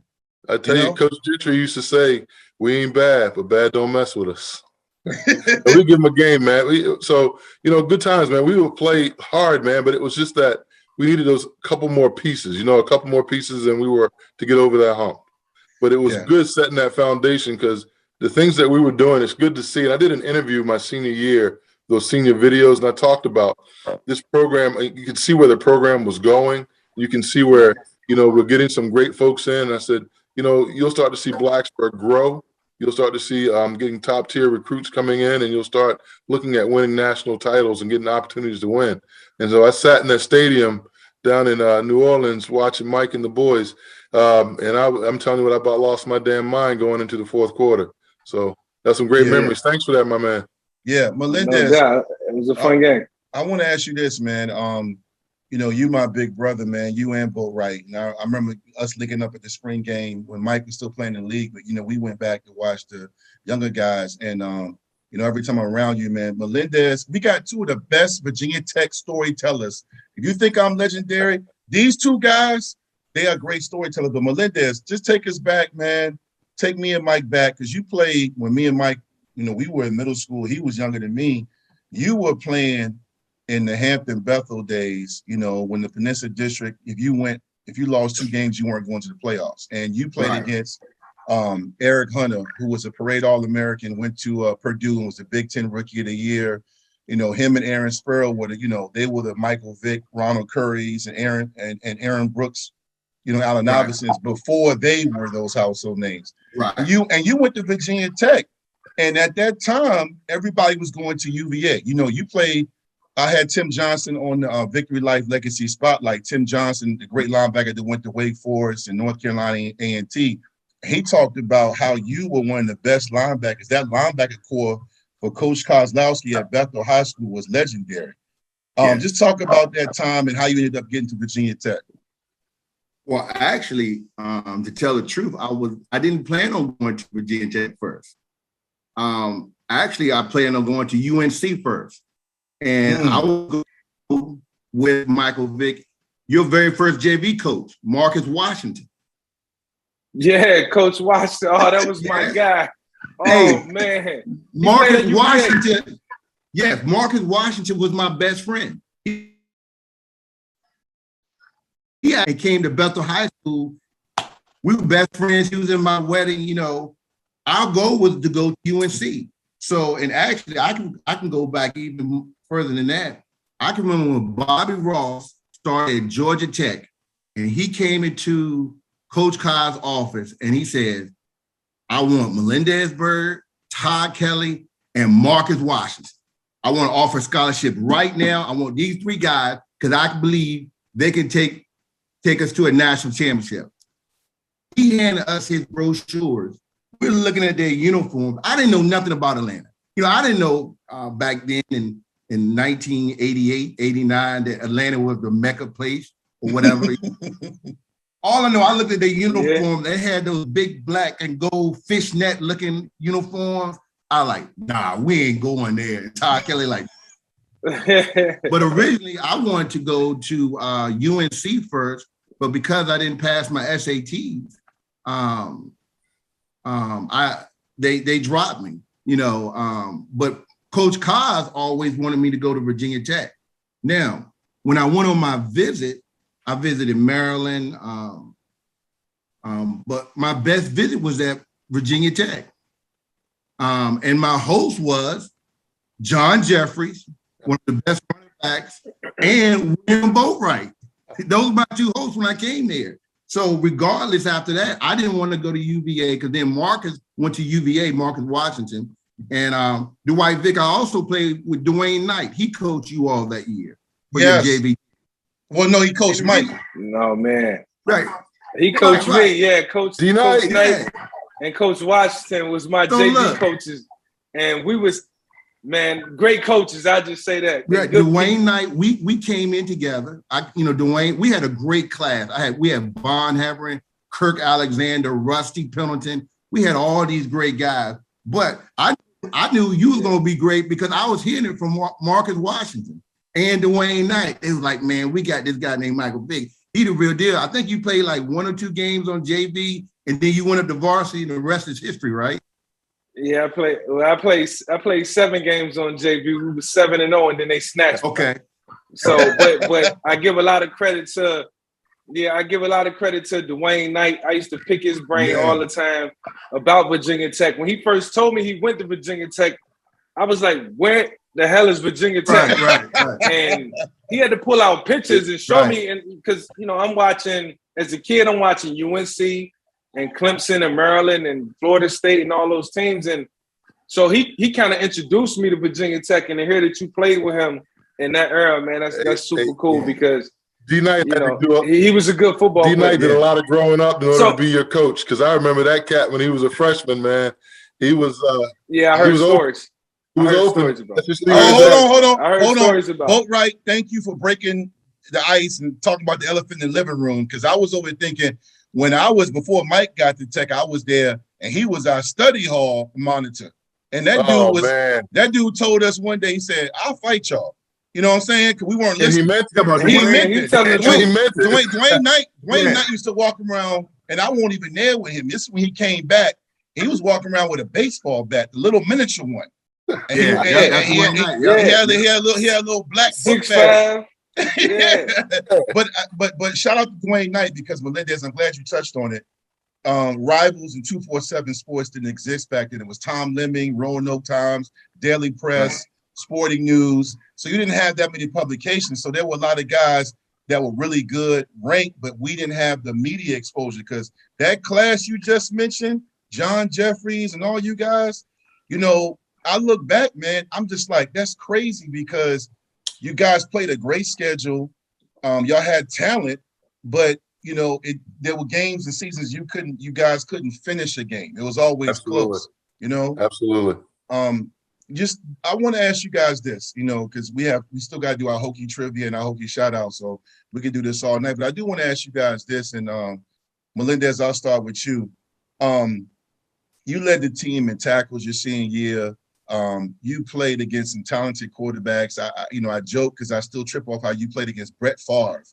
I tell you, Coach Gentry used to say, we ain't bad, but bad don't mess with us. We give them a game, man. So, you know, good times, man. We would play hard, man, but it was just that we needed those couple more pieces, a couple more pieces, and we were to get over that hump. But it was good setting that foundation because the things that we were doing, it's good to see. And I did an interview my senior year, those senior videos, and I talked about this program. You can see where the program was going. You can see where, we're getting some great folks in. And I said, you'll start to see Blacksburg grow. You'll start to see getting top tier recruits coming in, and you'll start looking at winning national titles and getting opportunities to win. And so I sat in that stadium down in New Orleans watching Mike and the boys. And I'm telling you what, I about lost my damn mind going into the fourth quarter. So that's some great memories. Thanks for that, my man. Yeah, Melendez. No, it was a fun game. I want to ask you this, man. You my big brother, man, you and Boatwright. And I remember us linking up at the spring game when Mike was still playing in the league, but, we went back to watch the younger guys. And, every time I'm around you, man, Melendez, we got two of the best Virginia Tech storytellers. If you think I'm legendary, these two guys, they are great storytellers. But Melendez, just take us back, man. Take me and Mike back, because you played when me and Mike, we were in middle school. He was younger than me. You were playing in the Hampton Bethel days, when the Peninsula District, if you lost 2 games, you weren't going to the playoffs. And you played against Eric Hunter, who was a parade All-American, went to Purdue and was the Big Ten Rookie of the Year. Him and Aaron Sparrow were they were the Michael Vick, Ronald Currys, and Aaron Brooks, Allen Iversons before they were those household names. Right. And you went to Virginia Tech. And at that time, everybody was going to UVA. You played. I had Tim Johnson on the Victory Life Legacy Spotlight. Tim Johnson, the great linebacker that went to Wake Forest and North Carolina A&T. He talked about how you were one of the best linebackers. That linebacker core for Coach Kozlowski at Bethel High School was legendary. Just talk about that time and how you ended up getting to Virginia Tech. Well, actually, to tell the truth, I didn't plan on going to Virginia Tech first. Actually, I planned on going to UNC first. And I will go with Michael Vick, your very first JV coach, Marcus Washington. Yeah, Coach Washington. Oh, that was my guy. Oh, man. Marcus Washington. Yes, Marcus Washington was my best friend. He came to Bethel High School. We were best friends. He was in my wedding. Our goal was to go to UNC. So, and actually, I can go back even further than that. I can remember when Bobby Ross started at Georgia Tech, and he came into Coach Cobb's office, and he said, I want Melendez Bird, Todd Kelly, and Marcus Washington. I want to offer a scholarship right now. I want these 3 guys because I believe they can take us to a national championship. He handed us his brochures. We were looking at their uniforms. I didn't know nothing about Atlanta. I didn't know back then in 1988, 89, that Atlanta was the Mecca place or whatever. All I know, I looked at their uniform. They had those big black and gold fishnet looking uniforms. I like, nah, we ain't going there. And Todd Kelly like, but originally I wanted to go to UNC first, but because I didn't pass my SATs, they dropped me, but Coach Kaz always wanted me to go to Virginia Tech. Now, when I went on my visit, I visited Maryland, but my best visit was at Virginia Tech. And my host was John Jeffries, one of the best running backs, and William Boatwright. Those were my 2 hosts when I came there. So regardless, after that, I didn't want to go to UVA because then Marcus went to UVA, Marcus Washington, And Dwight Vick, I also played with Dwayne Knight. He coached you all that year for Yes. your JV. Well, no, he coached Mike. No, man. Right. He coached Right. me. Yeah, Coach D-Knight. Knight and Coach Washington was my So JV look. coaches. And we was, man, great coaches. I just say that. Right. Good Dwayne people. Knight, we came in together. Dwayne, we had a great class. We had Von Hebron, Kirk Alexander, Rusty Pendleton. We had all these great guys. But I knew you was gonna be great because I was hearing it from Marcus Washington and Dwayne Knight. It was like, man, we got this guy named Michael Vick. He the real deal. I think you played like 1 or 2 games on JV, and then you went up to varsity, and the rest is history, right? Yeah, I played 7 games on JV. We were 7-0, and then they snatched me. Okay. So, but I give a lot of credit to Dwayne Knight. I used to pick his brain all the time about Virginia Tech. When he first told me he went to Virginia Tech, I was like, where the hell is Virginia Tech? Right. And he had to pull out pictures and show me, and because I'm watching as a kid, I'm watching UNC and Clemson and Maryland and Florida State and all those teams, and so he kind of introduced me to Virginia Tech, and to hear that you played with him in that era, man, that's super cool because D-Knight, he was a good football player. D-Knight did a lot of growing up in order to be your coach, because I remember that cat when he was a freshman, man. He was I heard stories. He was open. Hold on. I heard stories about. Boatwright, thank you for breaking the ice and talking about the elephant in the living room, because I was over thinking before Mike got to Tech, I was there and he was our study hall monitor. And that dude told us one day, he said, I'll fight y'all. You know what I'm saying? Because we weren't listening. And he meant it. Dwayne Knight used to walk around, and I wasn't even there with him. This is when he came back. He was walking around with a baseball bat, the little miniature one. And he had a little black book bag. But shout out to Dwayne Knight, because Melendez, I'm glad you touched on it. Rivals and 247 Sports didn't exist back then. It was Tom Lemming, Roanoke Times, Daily Press, Sporting News. So you didn't have that many publications. So there were a lot of guys that were really good, ranked, but we didn't have the media exposure, because that class you just mentioned, John Jeffries and all you guys, I look back, man, I'm just like, that's crazy, because you guys played a great schedule. Y'all had talent, but there were games and seasons you guys couldn't finish a game. It was always close, Absolutely. I want to ask you guys this, because we still got to do our Hokie trivia and our Hokie shout out, so we can do this all night. But I do want to ask you guys this, and Melendez, I'll start with you. You led the team in tackles your senior year. You played against some talented quarterbacks. I joke because I still trip off how you played against Brett Favre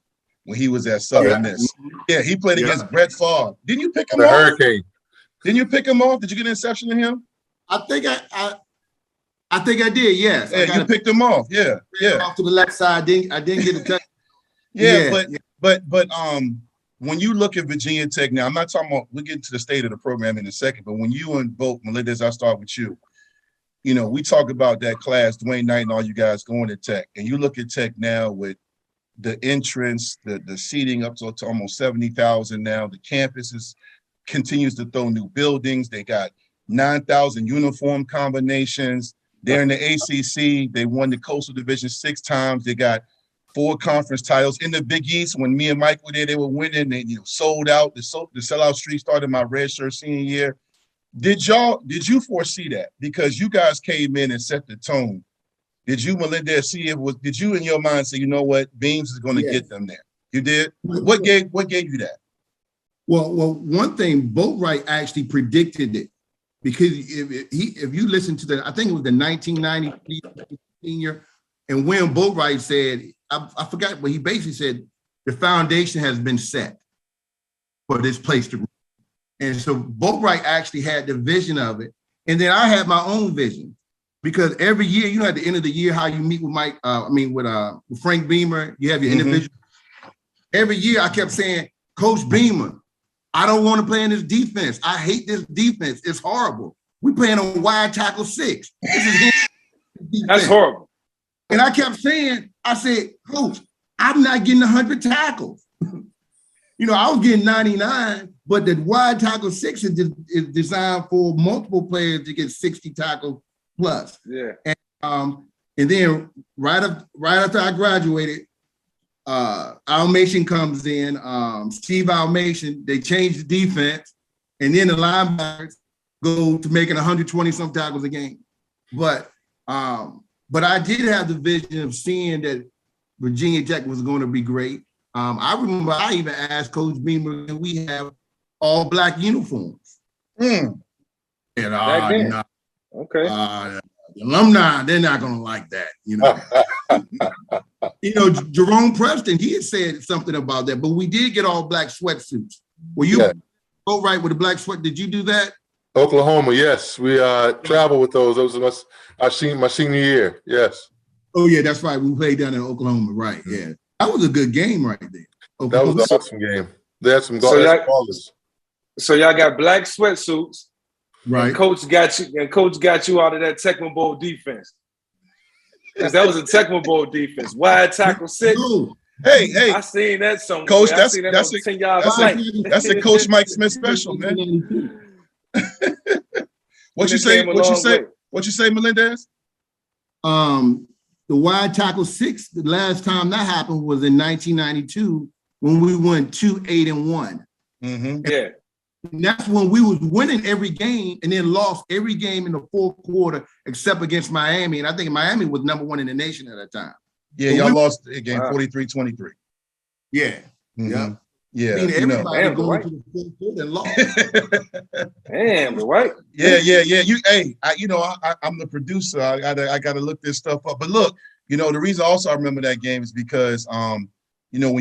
when he was at Southern Miss. Yeah, he played against Brett Favre. Didn't you pick him off? Hurricane. Didn't you pick him off? Did you get an interception to him? I think I did. Yes. Yeah, you picked him off. Yeah. Off to the left side. I didn't get a touch. But when you look at Virginia Tech now, I'm not talking about. We'll get to the state of the program in a second. But when you and both, Melendez, I'll start with you. We talk about that class, Dwayne Knight and all you guys going to Tech, and you look at Tech now with the entrance, the seating up to almost 70,000 now. The campus continues to throw new buildings. They got 9,000 uniform combinations. They're in the ACC. They won the Coastal Division 6 times. They got 4 conference titles. In the Big East, when me and Mike were there, they were winning. They sold out. The sellout streak started my redshirt senior year. Did you foresee that? Because you guys came in and set the tone. Did you, Melendez, did you in your mind say, you know what, Beams is going to get them there? You did? What gave you that? Well, one thing, Boatwright actually predicted it, because if you listen to I think it was the 1993 senior, and when Boatwright said, I forgot, but he basically said the foundation has been set for this place to. And so Boatwright actually had the vision of it, and then I had my own vision, because every year, at the end of the year, how you meet with with Frank Beamer, you have your individual. Every year, I kept saying, Coach Beamer, I don't want to play in this defense. I hate this defense. It's horrible. We playing on wide tackle 6. That's horrible. And I kept saying, I said, Coach, I'm not getting 100 tackles. I was getting 99, but the wide tackle 6 is designed for multiple players to get 60 tackles plus. Yeah. And then right after I graduated, Almation comes in, Steve Almation, they changed the defense, and then the linebackers go to making 120 some tackles a game. But I did have the vision of seeing that Virginia Tech was going to be great. I remember I even asked Coach Beamer, can we have all black uniforms? And no. Okay. The alumni, they're not going to like that, you know. Jerome Preston, he had said something about that, but we did get all black sweatsuits. Were you Boatwright with the black sweat? Did you do that? Oklahoma, yes. We traveled with those. Those was my senior year. Yes. Oh yeah, that's right. We played down in Oklahoma, right? Yeah, that was a good game right there. Oklahoma. That was an awesome game. They had some ballers. So y'all got black sweatsuits, right? And Coach got you out of that Tecmo Bowl defense. Because that was a Tecmo Bowl defense. Wide tackle 6. Hey! I seen that somewhere. Coach, that's a Coach Mike Smith special, man. What you say? What you say, Melendez? The wide tackle 6. The last time that happened was in 1992 when we won 2-8-1. Mm-hmm. Yeah. And that's when we was winning every game and then lost every game in the fourth quarter except against Miami. And I think Miami was number 1 in the nation at that time. Yeah, y'all lost the game 43-23. Yeah. Mm-hmm. Yeah. Yeah. Everybody going to the fourth quarter and lost. Damn, right? Yeah. I'm the producer. I gotta look this stuff up. But look, the reason also I remember that game is because when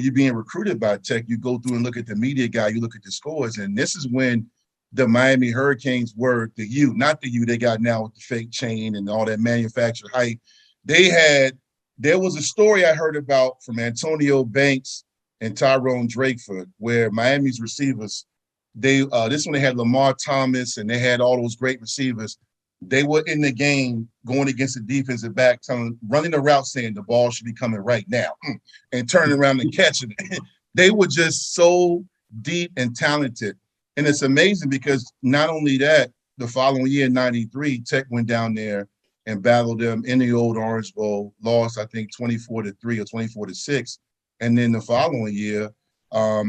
you're being recruited by Tech, you go through and look at the media guy, you look at the scores, and this is when the Miami Hurricanes were the U, not the U they got now with the fake chain and all that manufactured hype. There was a story I heard about from Antonio Banks and Tyrone Drakeford, where Miami's receivers, this one they had Lamar Thomas and they had all those great receivers. They were in the game going against the defensive back, running the route saying the ball should be coming right now and turning around and catching it. They were just so deep and talented. And it's amazing because not only that, the following year, 93, Tech went down there and battled them in the old Orange Bowl, lost, I think, 24-3 or 24-6. And then the following year, a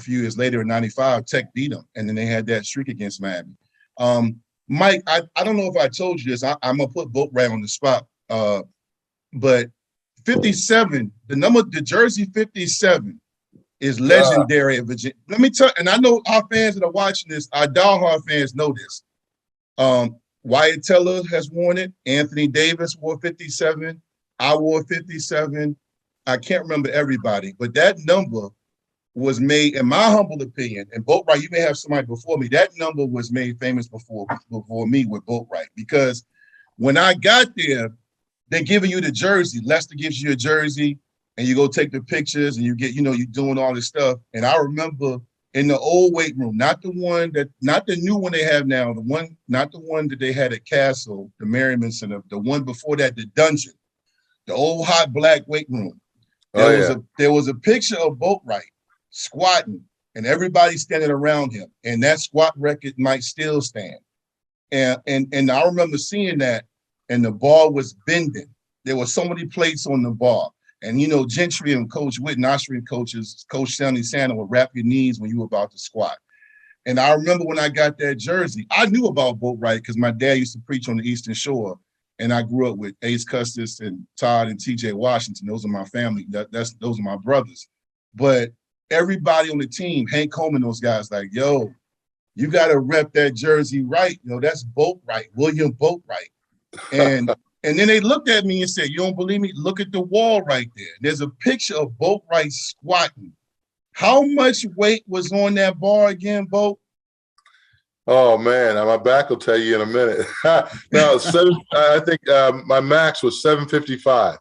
few years later in 95, Tech beat them. And then they had that streak against Miami. Mike, I don't know if I told you this. I'm going to put Boatwright on the spot. But 57, the jersey 57 is legendary at Virginia. Let me tell you, and I know our fans that are watching this, our diehard fans know this. Wyatt Teller has worn it. Anthony Davis wore 57. I wore 57. I can't remember everybody, but that number was made, in my humble opinion, and Boatwright, you may have somebody before me, that number was made famous before me with Boatwright, because when I got there, they're giving you the jersey. Lester gives you a jersey, and you go take the pictures, and you get, you're doing all this stuff. And I remember in the old weight room, not the new one they have now, not the one that they had at Castle, the Merriman Center, the one before that, the dungeon, the old hot black weight room. There was a picture of Boatwright squatting and everybody standing around him, and that squat record might still stand. And I remember seeing that, and the bar was bending. There were so many plates on the bar. And Gentry and Coach Whitten, our strength coaches, Coach Stanley Santa would wrap your knees when you were about to squat. And I remember when I got that jersey, I knew about Boatwright because my dad used to preach on the Eastern Shore. And I grew up with Ace Custis and Todd and TJ Washington. Those are my family. Those are my brothers. But everybody on the team, Hank Coleman, those guys, like, yo, you got to rep that jersey right. That's Boatwright, William Boatwright. And then they looked at me and said, you don't believe me? Look at the wall right there. There's a picture of Boatwright squatting. How much weight was on that bar again, Boat? Oh, man, my back will tell you in a minute. No, I think my max was 755.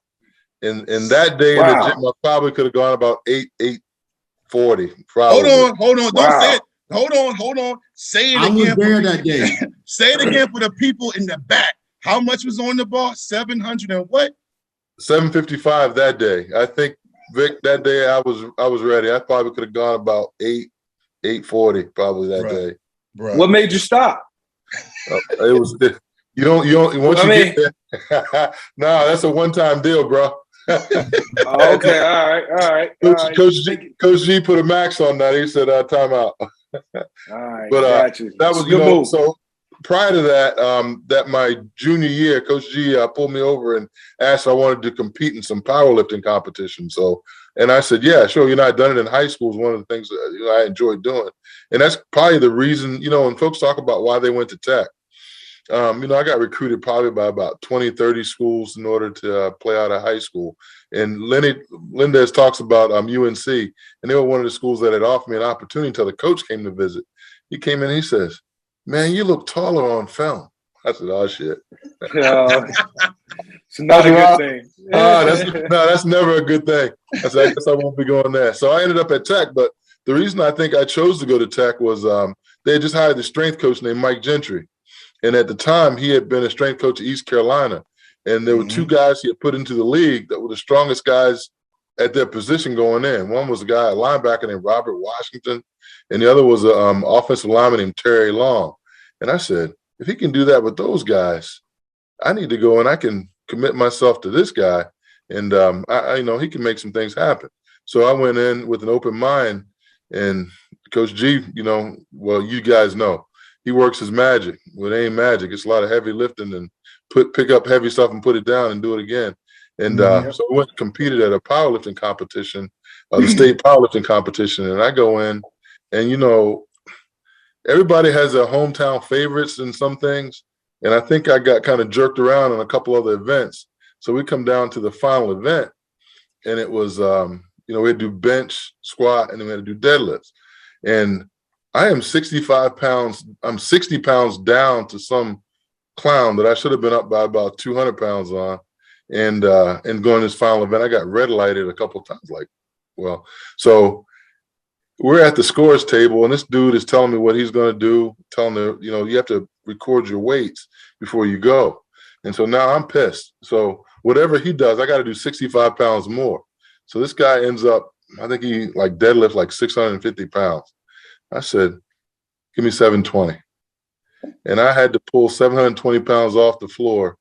And that day in the gym, I probably could have gone about 840. Probably. Hold on. Don't say it. Hold on. Say it again. I was there that day. Say it again for the people in the back. How much was on the bar? 700 and what? 755 that day. I think, Vic, that day I was ready. I probably could have gone about 840 probably that day. Right. What made you stop? It You don't. Once get there, no, that's a one-time deal, bro. Okay, all right. Coach G put a max on that. He said, "Time out." All right, But got you. that was good move. So prior to that, that my junior year, Coach G pulled me over and asked if I wanted to compete in some powerlifting competition. So, and I said, "Yeah, sure." I'd done it in high school. Is one of the things that I enjoyed doing, and that's probably the reason. When folks talk about why they went to Tech. I got recruited probably by about 20, 30 schools in order to play out of high school. And Lindez talks about UNC, and they were one of the schools that had offered me an opportunity until the coach came to visit. He came in and he says, "Man, you look taller on film." I said, "Oh, shit." It's not a good thing. That's never a good thing. I said, "I guess I won't be going there." So I ended up at Tech, but the reason I think I chose to go to Tech was they had just hired the strength coach named Mike Gentry. And at the time, he had been a strength coach at East Carolina. And there were two guys he had put into the league that were the strongest guys at their position going in. One was a guy, a linebacker named Robert Washington, and the other was an offensive lineman named Terry Long. And I said, if he can do that with those guys, I need to go and I can commit myself to this guy. And, he can make some things happen. So I went in with an open mind. And Coach G, you guys know. He works his magic. Well, it ain't magic. It's a lot of heavy lifting and pick up heavy stuff and put it down and do it again. And so we went and competed at a powerlifting competition, the state powerlifting competition. And I go in and, everybody has their hometown favorites in some things. And I think I got kind of jerked around on a couple other events. So we come down to the final event and it was, we had to do bench, squat, and then we had to do deadlifts. And I am 65 pounds. I'm 60 pounds down to some clown that I should have been up by about 200 pounds on. And going to this final event, I got red lighted a couple of times. So we're at the scores table and this dude is telling me what he's going to do, telling me, you have to record your weights before you go. And so now I'm pissed. So whatever he does, I got to do 65 pounds more. So this guy ends up, I think he deadlift 650 pounds. I said, "Give me 720." And I had to pull 720 pounds off the floor.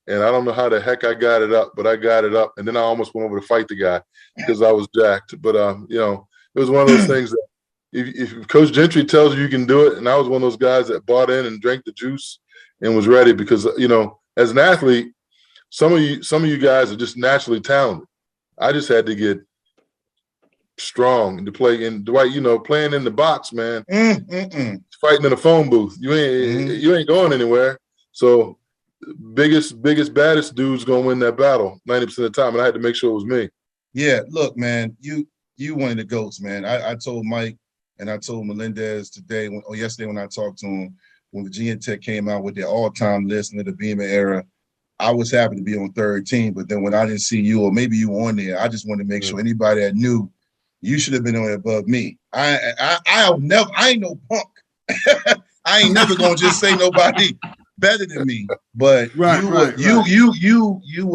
And I don't know how the heck I got it up, but I got it up. And then I almost went over to fight the guy because I was jacked. But, it was one of those things that if Coach Gentry tells you can do it, and I was one of those guys that bought in and drank the juice and was ready because, as an athlete, some of you guys are just naturally talented. I just had to get strong to play in Dwight, playing in the box, man. Fighting in a phone booth. You ain't going anywhere. So biggest, baddest dude's gonna win that battle 90% of the time. And I had to make sure it was me. Yeah, look, man, you one of the GOATs, man. I told Mike and I told Melendez yesterday when I talked to him, when Virginia Tech came out with their all-time list in the Beamer era, I was happy to be on third team. But then when I didn't see you, or maybe you were on there, I just wanted to make sure anybody that knew you should have been on above me. I ain't no punk. I ain't never gonna just say nobody better than me. But you were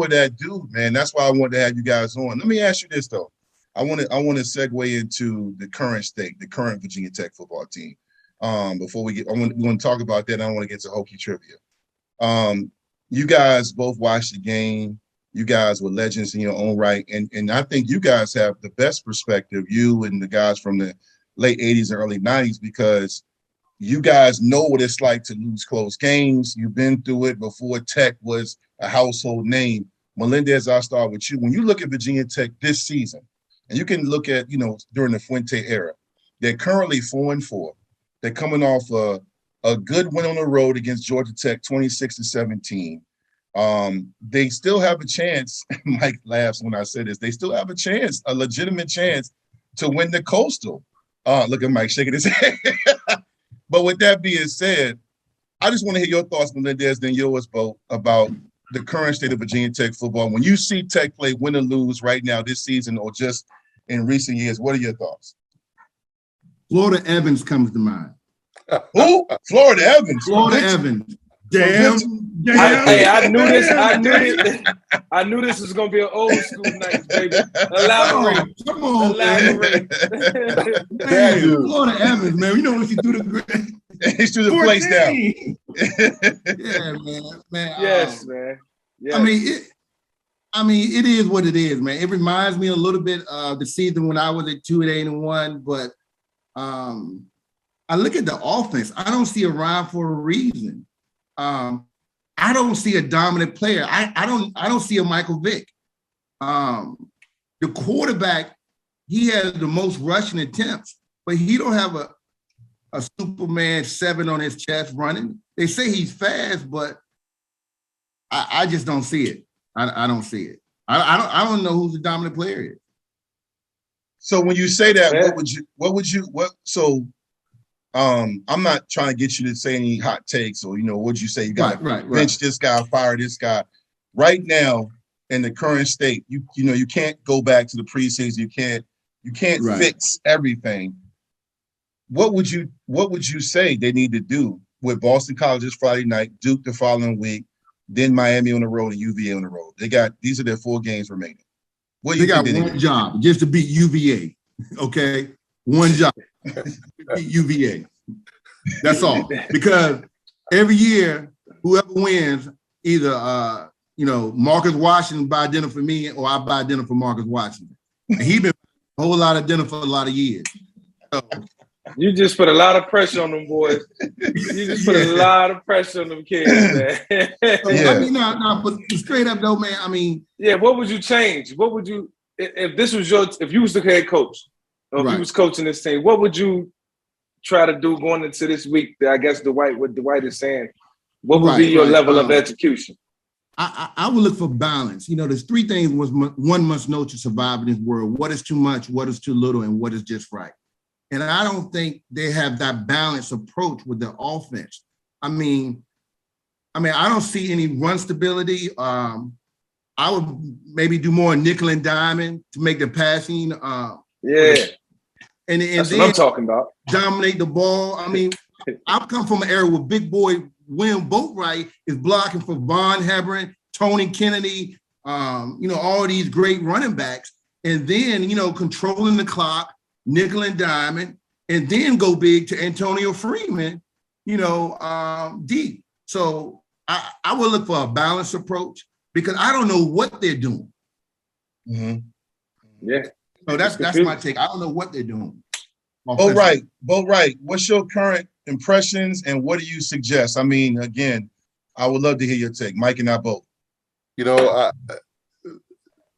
that dude, man. That's why I wanted to have you guys on. Let me ask you this though. I want to segue into the current state, the current Virginia Tech football team. Before we want to talk about that, I want to get to Hokie trivia. You guys both watched the game. You guys were legends in your own right. And I think you guys have the best perspective, you and the guys from the late 80s and early 90s, because you guys know what it's like to lose close games. You've been through it before Tech was a household name. Melendez, I'll start with you. When you look at Virginia Tech this season, and you can look at, during the Fuente era, they're currently 4-4. They're coming off a good win on the road against Georgia Tech, 26-17. They still have a chance. Mike laughs when I say this. They still have a chance, a legitimate chance to win the Coastal. Look at Mike shaking his head. But with that being said, I just want to hear your thoughts, Melendez, then yours, Bo, about the current state of Virginia Tech football. When you see Tech play win or lose right now this season or just in recent years, what are your thoughts? Florida Evans comes to mind. Who? Florida Evans. Florida Evans. Damn. I knew this. I knew this was gonna be an old school night, baby. Elaborate. Come on, Elaborate. Man, Florida Evans, man. You know what she do to He threw the place down. Yeah, man. Yes, man. Yes. I mean, it is what it is, man. It reminds me a little bit of the season when I was at 2-8-1, but I look at the offense. I don't see a rhyme for a reason. I don't see a dominant player. I don't see a Michael Vick. The quarterback, he has the most rushing attempts, but he don't have a Superman 7 on his chest running. They say he's fast, but I just don't see it. I don't see it. I don't know who the dominant player is. So when you say that, I'm not trying to get you to say any hot takes or, what'd you say? You got to bench this guy, fire this guy. Right now, in the current state, you can't go back to the preseason. You can't fix everything. What would you say they need to do with Boston College this Friday night, Duke the following week, then Miami on the road and UVA on the road? These are their 4 games remaining. What do you think they got? One job, just to beat UVA. Okay, one job, beat UVA. That's all. Because every year, whoever wins, either Marcus Washington buy dinner for me, or I buy dinner for Marcus Washington. And he been a whole lot of dinner for a lot of years. So, you just put a lot of pressure on them boys. You just put a lot of pressure on them kids, man. I mean, but straight up though, man. I mean, what would you change? What would you, if you was the head coach, or if you was coaching this team, what would you try to do going into this week? I guess what Dwight is saying. What would be your level of execution? I would look for balance. There's 3 things one must know to survive in this world: what is too much, what is too little, and what is just right. And I don't think they have that balanced approach with their offense. I mean, I don't see any run stability. I would maybe do more nickel and diamond to make the passing. And that's then what I'm talking about. Dominate the ball. I mean, I've come from an era where big boy William Boatwright is blocking for Von Hebron, Tony Kennedy, all these great running backs, and then controlling the clock, nickel and diamond, and then go big to Antonio Freeman, deep. So I would look for a balanced approach because I don't know what they're doing. Mm-hmm. Yeah. So that's my take. I don't know what they're doing. Boatwright. What's your current impressions and what do you suggest? I mean, again, I would love to hear your take. Mike and I both.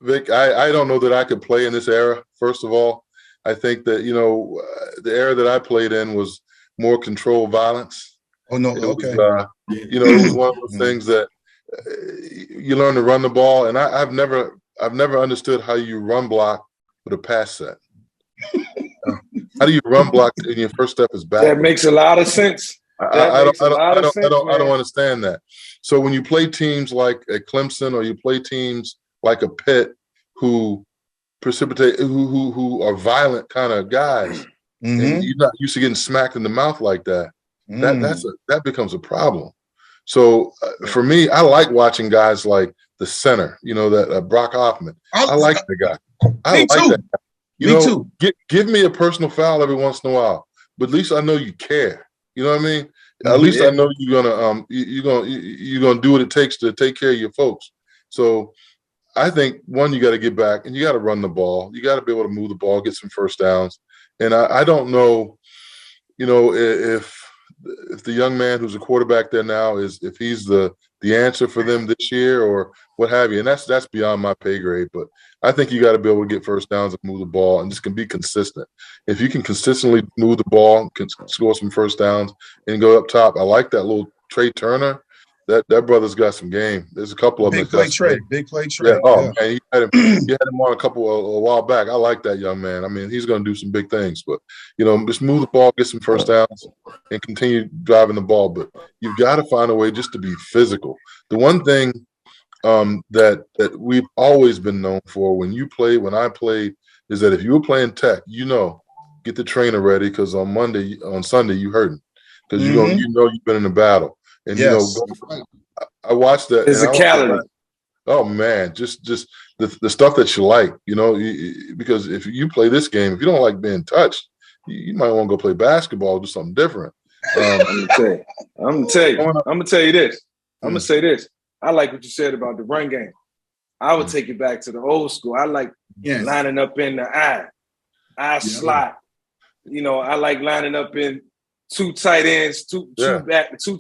Vic, I don't know that I could play in this era, first of all. I think that, the era that I played in was more controlled violence. Oh, no. It okay. Was, it was one of those things that you learn to run the ball. And I've never understood how you run block with a pass set. How do you run block and your first step is back? That makes a lot of sense. I don't understand that. So when you play teams like at Clemson or you play teams like a Pitt who are violent kind of guys, and you're not used to getting smacked in the mouth like that, that becomes a problem. So for me, I like watching guys like the center, that Brock Hoffman. I like the guy. I like that guy. Me too. Give me a personal foul every once in a while, but at least I know you care. You know what I mean? At least I know you're gonna do what it takes to take care of your folks. So I think you got to get back and you got to run the ball. You got to be able to move the ball, get some first downs. And I don't know, if the young man who's a quarterback there now if he's the answer for them this year or what have you. And that's beyond my pay grade. But I think you got to be able to get first downs and move the ball and just can be consistent. If you can consistently move the ball, can score some first downs and go up top. I like that little Trey Turner. That brother's got some game. There's a couple of them. Big play Trey. Yeah. Oh, man, he had him on a while back. I like that young man. I mean, he's going to do some big things. But, just move the ball, get some first downs, and continue driving the ball. But you've got to find a way just to be physical. The one thing that we've always been known for when I played, is that if you were playing tech, get the trainer ready because on Sunday you hurting because you've been in a battle. And I watched that. Physicality. Oh man, just the stuff that you like, because if you play this game, if you don't like being touched, you might want to go play basketball or do something different. I'm gonna tell you this. I'm gonna say this. I like what you said about the run game. I would take it back to the old school. I like lining up in the I slot. You know, I like lining up in two tight ends, two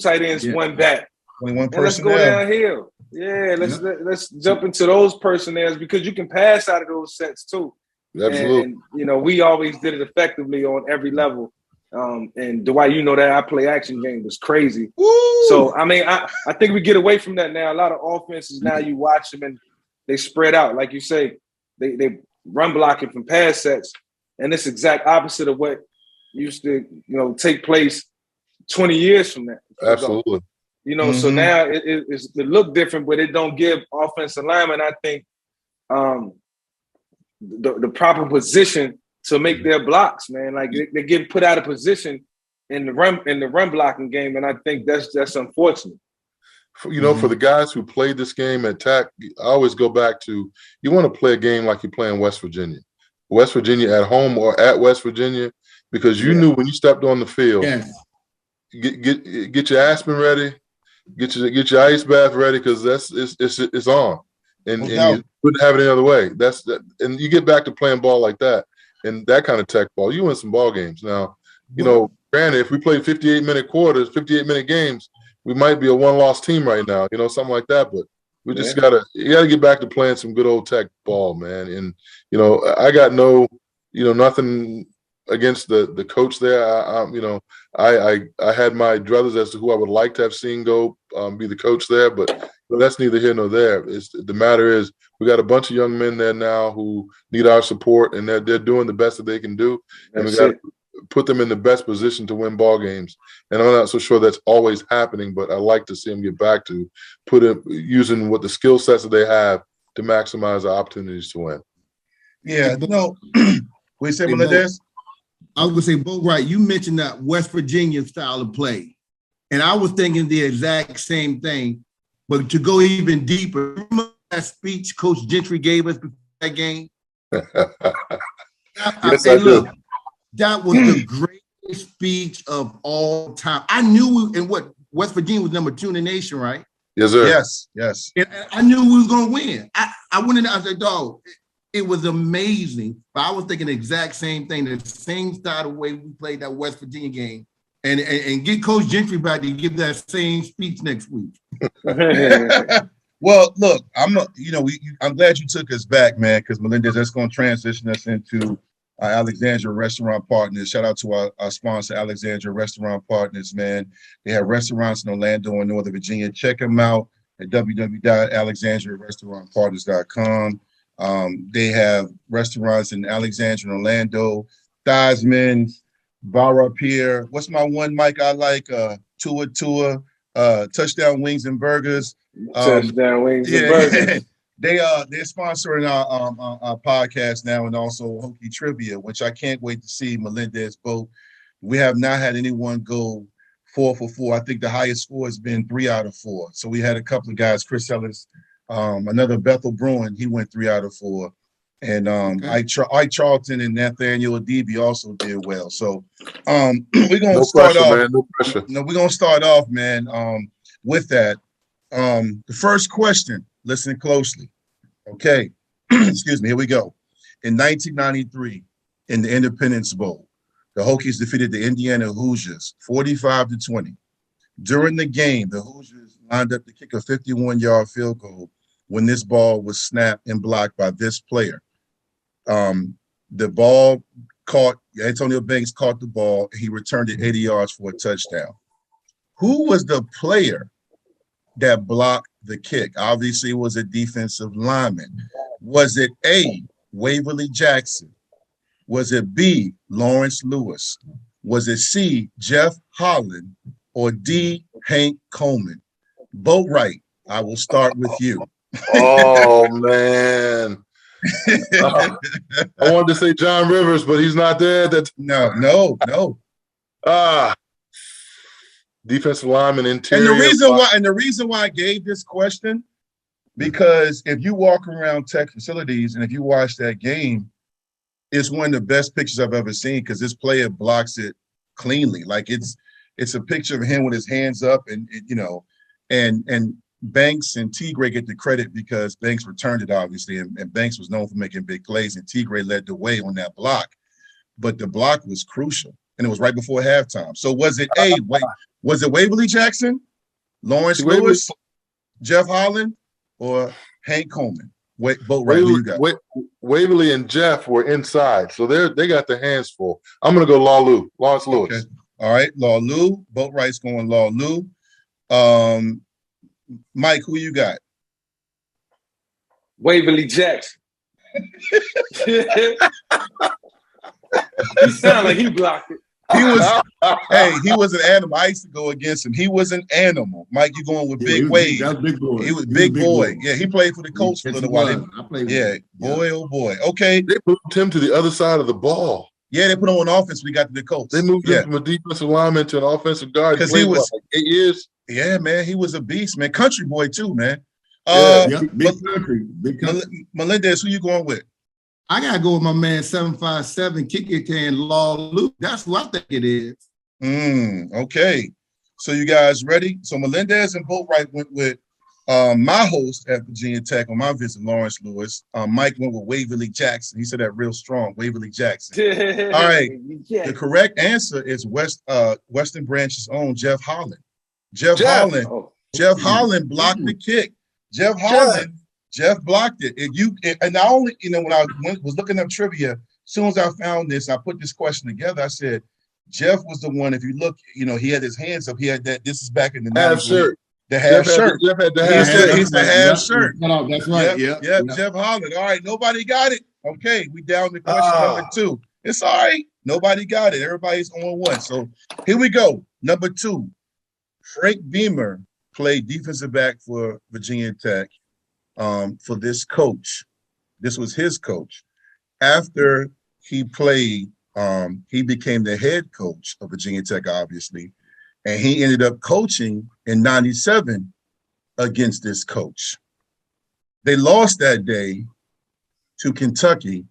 tight ends, one back. 21 personnel. Let's go downhill. Yeah, let's jump into those personnels because you can pass out of those sets too. Absolutely. And you know, we always did it effectively on every level. And Dwight, you know that our play action game was crazy. Woo! So I mean, I think we get away from that now. A lot of offenses now you watch them and they spread out, like you say, they run blocking from pass sets, and it's exact opposite of what used to take place 20 years from that. Absolutely. You know, so now it look different, but it don't give offensive linemen, I think, the proper position to make their blocks, man. Like they get put out of position in the run blocking game, and I think that's unfortunate. You know, for the guys who played this game at Tech, I always go back to you want to play a game like you play in West Virginia at home or at West Virginia, because you knew when you stepped on the field, get your Aspen ready, get your ice bath ready, because it's on, and you wouldn't have it any other way. And you get back to playing ball like that and that kind of Tech ball, you win some ball games. Now, you know, granted, if we played 58-minute quarters, 58-minute games, we might be a one-loss team right now, you know, something like that. But we just gotta get back to playing some good old Tech ball, man. And you know, I got nothing against the coach there. I had my druthers as to who I would like to have seen go be the coach there, but that's neither here nor there. The matter is we got a bunch of young men there now who need our support, and they're doing the best that they can do, and we got to put them in the best position to win ball games. And I'm not so sure that's always happening, but I like to see them get back to using what the skill sets that they have to maximize our opportunities to win. Yeah, no. We say Melendez? I was going to say, Boatwright, you mentioned that West Virginia style of play. And I was thinking the exact same thing. But to go even deeper, remember that speech Coach Gentry gave us before that game? Look, that was the greatest speech of all time. I knew West Virginia was number 2 in the nation, right? Yes, sir. Yes. And I knew we was going to win. I went in there, I said, dog, it was amazing. But I was thinking the exact same thing, the same style of way we played that West Virginia game. And get Coach Gentry back to give that same speech next week. Well, look, I'm glad you took us back, man, because Melendez, that's going to transition us into our Alexandria Restaurant Partners. Shout out to our sponsor, Alexandria Restaurant Partners, man. They have restaurants in Orlando and Northern Virginia. Check them out at www.alexandriarestaurantpartners.com. They have restaurants in Alexandria and Orlando, Theismann's, Bar Up Here. What's my one, Mike? I like Tua, Touchdown Wings and Burgers. Touchdown Wings and Burgers. They're sponsoring our podcast now, and also Hokie Trivia, which I can't wait to see Melendez both. We have not had anyone go 4 for 4. I think the highest score has been 3 out of 4. So we had a couple of guys, Chris Ellis, another Bethel Bruin, he went 3 out of 4. And Ike Charlton and Nathaniel Adibi also did well. So we're gonna start off. Man, no pressure. No, we're gonna start off, man. With that, the first question. Listen closely. Okay, excuse me. Here we go. In 1993, in the Independence Bowl, the Hokies defeated the Indiana Hoosiers 45-20. During the game, the Hoosiers lined up to kick a 51-yard field goal when this ball was snapped and blocked by this player. The ball caught, Antonio Banks caught the ball, and he returned it 80 yards for a touchdown. Who was the player that blocked the kick? Obviously, it was a defensive lineman. Was it A, Waverly Jackson? Was it B, Lawrence Lewis? Was it C, Jeff Holland? Or D, Hank Coleman? Boatwright, I will start with you. Oh, man. I wanted to say John Rivers, but he's not there. No. Defensive lineman, interior. And the reason why I gave this question, because if you walk around Tech facilities and if you watch that game, it's one of the best pictures I've ever seen, because this player blocks it cleanly. Like it's It's a picture of him with his hands up, and and Banks and Tigre get the credit because Banks returned it, obviously, and Banks was known for making big plays, and Tigre led the way on that block. But the block was crucial, and it was right before halftime. So was it Waverly Jackson, Lawrence Lewis, Jeff Holland, or Hank Coleman? Boatwright, who you got? Waverly and Jeff were inside, so they got their hands full. I'm gonna go Lawrence Lewis. Okay. All right, Law Lou. Boatwright's going Law Lou. Mike, who you got? Waverly Jackson. He sounded like he blocked it. He was an animal. I used to go against him. He was an animal. Mike, you going with Big Wade? That's Big Boy. He was big boy. Yeah, he played for the Colts for a little while. Boy, oh boy. Okay. They moved him to the other side of the ball. Yeah, they put him on offense. We got to the Colts. They moved him from a defensive lineman to an offensive guard. Because he was like 8 years. Yeah, man, he was a beast, man. Country boy too, man. Big country. Melendez, who you going with? I gotta go with my man 757 Kick It Can Law Luke. That's who I think it is. Okay. So you guys ready? So Melendez and Boatwright went with my host at Virginia Tech on my visit, Lawrence Lewis. Mike went with Waverly Jackson. He said that real strong, Waverly Jackson. All right. The correct answer is Western Branch's own Jeff Holland. Jeff Holland blocked the kick. Jeff blocked it. And not only, when I was looking up trivia, as soon as I found this, I put this question together. I said, Jeff was the one. If you look, he had his hands up. He had that. This is back in the 90s. The half shirt. Jeff had the half shirt. No, that's right. Yeah. Jeff Holland. All right, nobody got it. Okay, we down to question number 2. It's all right. Nobody got it. Everybody's on 1. So here we go. Number 2. Frank Beamer played defensive back for Virginia Tech for this coach. This was his coach. After he played, he became the head coach of Virginia Tech, obviously, and he ended up coaching in 97 against this coach. They lost that day to Kentucky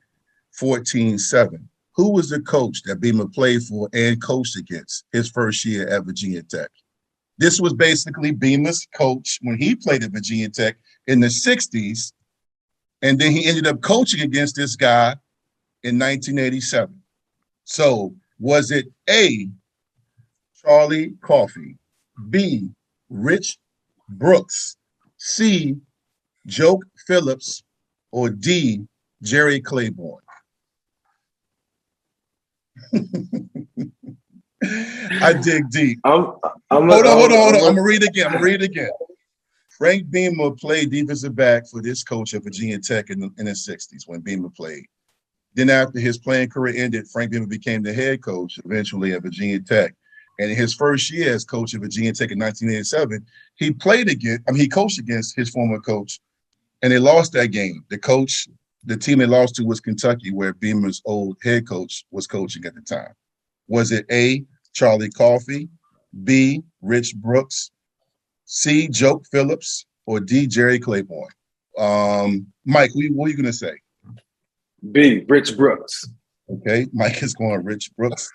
14-7. Who was the coach that Beamer played for and coached against his first year at Virginia Tech? This was basically Beamer's coach when he played at Virginia Tech in the 60s, and then he ended up coaching against this guy in 1987. So was it A, Charlie Coffey, B, Rich Brooks, C, Joke Phillips, or D, Jerry Claiborne? I dig deep. Hold on. I'm gonna read it again. Frank Beamer played defensive back for this coach at Virginia Tech in the 60s when Beamer played. Then after his playing career ended, Frank Beamer became the head coach eventually at Virginia Tech. And in his first year as coach at Virginia Tech in 1987, he coached against his former coach, and they lost that game. The team they lost to was Kentucky, where Beamer's old head coach was coaching at the time. Was it A, Charlie Coffey, B, Rich Brooks, C, Joke Phillips, or D, Jerry Claiborne? Mike, what are you going to say? B, Rich Brooks. Okay, Mike is going Rich Brooks.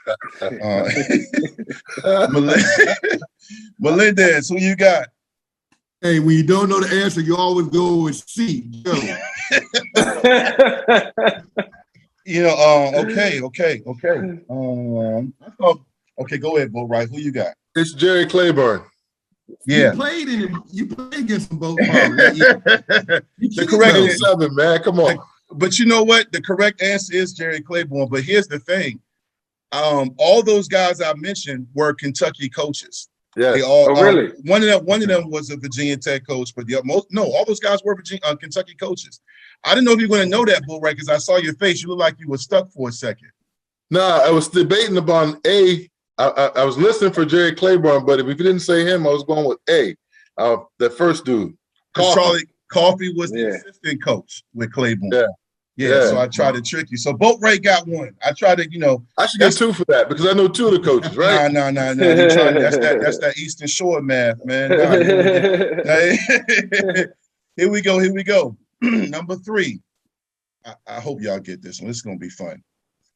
Melendez, who you got? Hey, when you don't know the answer, you always go with C. Okay. Okay, go ahead, Boatwright. Who you got? It's Jerry Claiborne. Yeah. You played against them both. The correct 7, man. Come on. But you know what? The correct answer is Jerry Claiborne. But here's the thing. All those guys I mentioned were Kentucky coaches. Yeah. Really? One of them was a Virginia Tech coach, but all those guys were Kentucky coaches. I didn't know if you were going to know that, Boatwright, because I saw your face. You looked like you were stuck for a second. No, I was debating upon A. I was listening for Jerry Claiborne, but if you didn't say him, I was going with A. That first dude. Charlie Coffey was the assistant coach with Claiborne. Yeah. So I tried to trick you. So Boatwright got 1. I tried to, I should get 2 for that because I know 2 of the coaches, right? No. That's that Eastern Shore math, man. Here we go. Number 3. I hope y'all get this one. This is gonna be fun.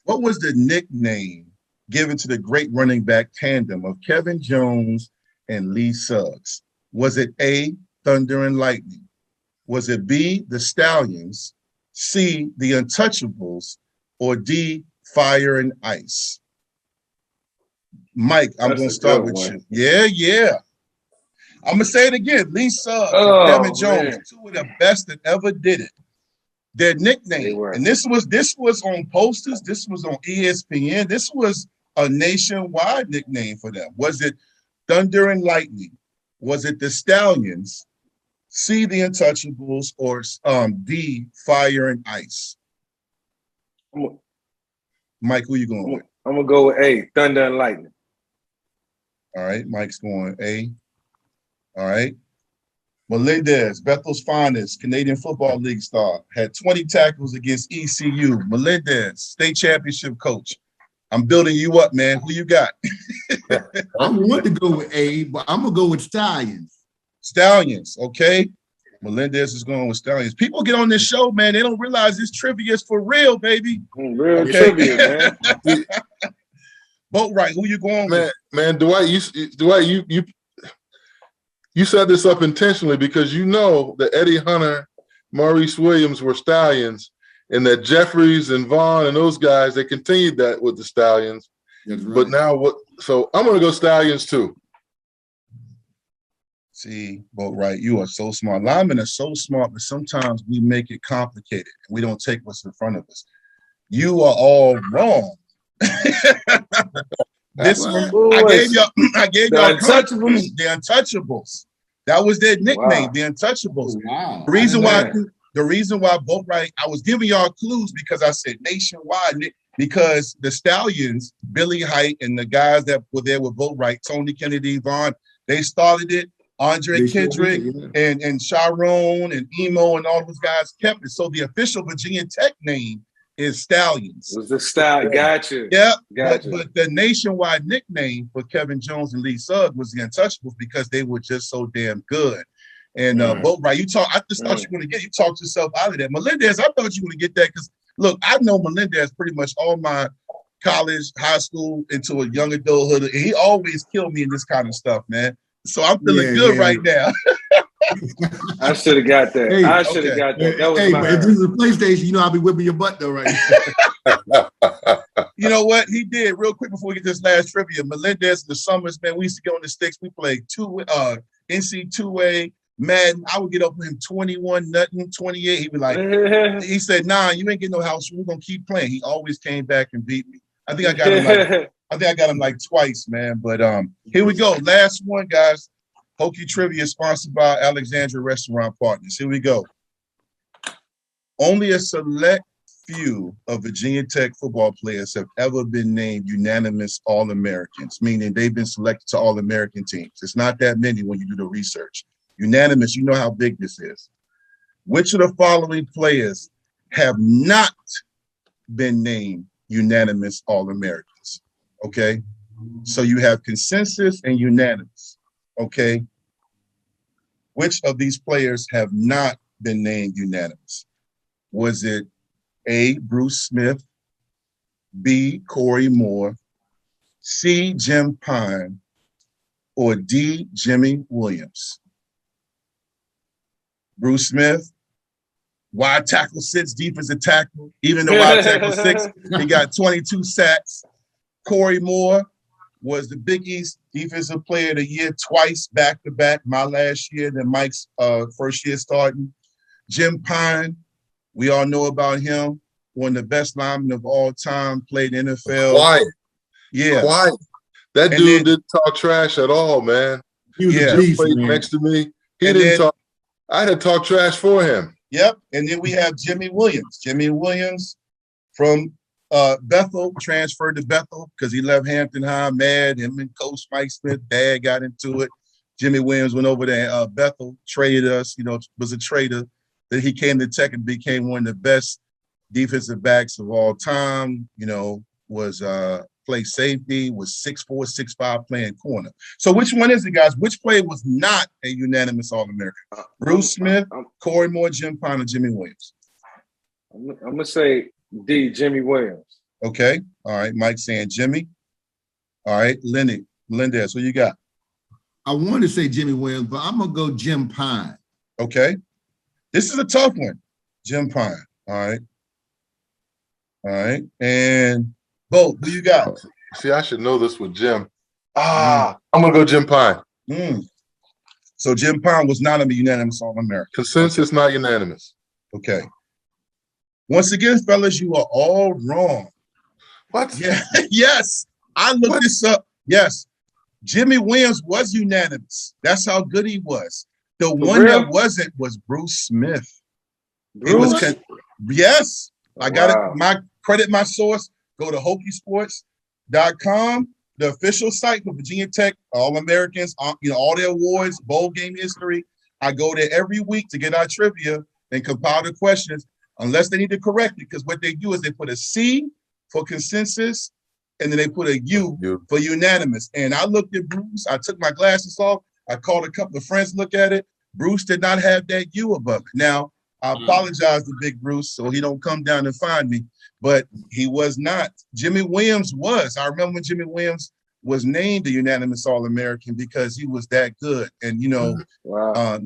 What was the nickname given to the great running back tandem of Kevin Jones and Lee Suggs? Was it A, Thunder and Lightning? Was it B, the Stallions, C, the Untouchables, or D, Fire and Ice? Mike, I'm going to start with you. Yeah. I'm going to say it again. Lee Suggs and Kevin Jones, two of the best that ever did it. Their nickname, and this was on posters, this was on ESPN, this was a nationwide nickname for them. Was it Thunder and Lightning? Was it the Stallions, C, the Untouchables, or D, Fire and Ice? Mike, who you going with? I'm going to go with A, Thunder and Lightning. All right, Mike's going A. All right. Melendez, Bethel's finest, Canadian Football League star, had 20 tackles against ECU. Melendez, state championship coach. I'm building you up, man. Who you got? I want to go with A, but I'm going to go with Stallions. Stallions, okay. Melendez is going with Stallions. People get on this show, man. They don't realize this trivia is for real, baby. Real trivia, man. Boatwright, who you going with? Man, Dwight, you set this up intentionally because you know that Eddie Hunter, Maurice Williams were Stallions, and that Jeffries and Vaughn and those guys, they continued that with the Stallions. That's right. But now what? So I'm going to go Stallions too. See, Boatwright, you are so smart. Linemen are so smart, but sometimes we make it complicated. We don't take what's in front of us. You are all wrong. This one, I gave y'all the Untouchables. The Untouchables. That was their nickname, the Untouchables. Wow. The reason why Boatwright, I was giving y'all clues because I said nationwide, because the Stallions, Billy Height, and the guys that were there with Boatwright, Tony Kennedy, Vaughn, they started it. Andre Kendrick and Sharon and Emo and all those guys kept it. So the official Virginia Tech name is Stallions. It was the style. Gotcha. Yeah. Gotcha. But the nationwide nickname for Kevin Jones and Lee Suggs was the Untouchables because they were just so damn good. And Boatwright, I just thought you were going to you talked yourself out of that. Melendez, I thought you were going to get that because look, I know Melendez pretty much all my college, high school, into a young adulthood. And he always killed me in this kind of stuff, man. So I'm feeling good right now. I should have got that. Hey, I should have got that. That was if this is a PlayStation, I'll be whipping your butt though, right? You know what? He did real quick before we get this last trivia. Melendez in the summers, man, we used to get on the sticks. We played NC2A, Madden. I would get up with him 21-0, 28. He'd be like, he said, nah, you ain't getting no house. We're gonna keep playing. He always came back and beat me. I think I got him like twice, man. But here we go. Last one, guys. Hokie Trivia sponsored by Alexandria Restaurant Partners. Here we go. Only a select few of Virginia Tech football players have ever been named unanimous All-Americans, meaning they've been selected to All-American teams. It's not that many when you do the research. Unanimous, you know how big this is. Which of the following players have not been named unanimous All-Americans? Okay, so you have consensus and unanimous. Okay, which of these players have not been named unanimous? Was it A, Bruce Smith, B, Corey Moore, C, Jim Pyne, or D, Jimmy Williams? Bruce Smith, wide tackle 6, defensive tackle. Even the wide tackle 6, he got 22 sacks. Corey Moore was the Big East Defensive Player of the Year twice back-to-back, my last year, then Mike's first year starting. Jim Pyne, we all know about him, one of the best linemen of all time, played in the NFL. Quiet. Yeah. Quiet. That dude didn't talk trash at all, man. He was a beast, played man. next to me. He didn't talk. I had to talk trash for him. Yep. And then we have Jimmy Williams. Jimmy Williams from Bethel, transferred to Bethel because he left Hampton High mad. Him and Coach Mike Smith, dad got into it. Jimmy Williams went over there. Bethel traded us, was a trader. Then he came to Tech and became one of the best defensive backs of all time. Was play safety, was 6'4", 6'5", playing corner. So which one is it, guys? Which player was not a unanimous All-American? Bruce Smith, Corey Moore, Jim Pyne, or Jimmy Williams? I'm going to say D, Jimmy Williams. Okay. All right. Mike saying Jimmy. All right, Melendez, who you got? I want to say Jimmy Williams, but I'm gonna go Jim Pyne. Okay. This is a tough one. Jim Pyne. All right. And Bo, who you got? See, I should know this with Jim. I'm gonna go Jim Pyne. So Jim Pyne was not a unanimous All-American. Consensus, not unanimous. Okay. Once again, fellas, you are all wrong. What? Yeah. Yes. I looked this up. Yes. Jimmy Williams was unanimous. That's how good he was. The one that wasn't was Bruce Smith. Bruce? Yes. I got it. My source. Go to HokieSports.com, the official site for Virginia Tech All-Americans, all their awards, bowl game history. I go there every week to get our trivia and compile the questions, unless they need to correct it, because what they do is they put a C for consensus, and then they put a U for unanimous. And I looked at Bruce. I took my glasses off. I called a couple of friends to look at it. Bruce did not have that U above it. Now, I apologize to Big Bruce, so he don't come down and find me, but he was not. Jimmy Williams was. I remember when Jimmy Williams was named a unanimous All-American because he was that good. And,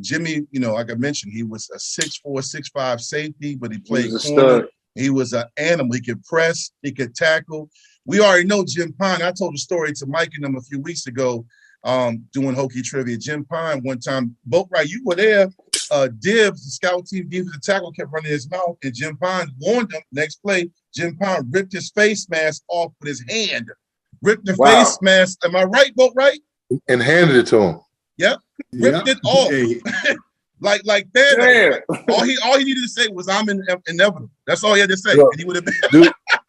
Jimmy, like I mentioned, he was a 6'4", 6'5" safety, but he played corner. He was an animal. He could press. He could tackle. We already know Jim Pyne. I told a story to Mike and them a few weeks ago doing Hokie trivia. Jim Pyne, one time, Boatwright, you were there. Dibbs, the scout team, defensive tackle, kept running his mouth, and Jim Pyne warned him. Next play, Jim Pyne ripped his face mask off with his hand. Ripped the face mask. Am I right, Boatwright? And handed it to him. Yep. Ripped it off. like that. All he needed to say was, "I'm inevitable." That's all he had to say. And he would have been.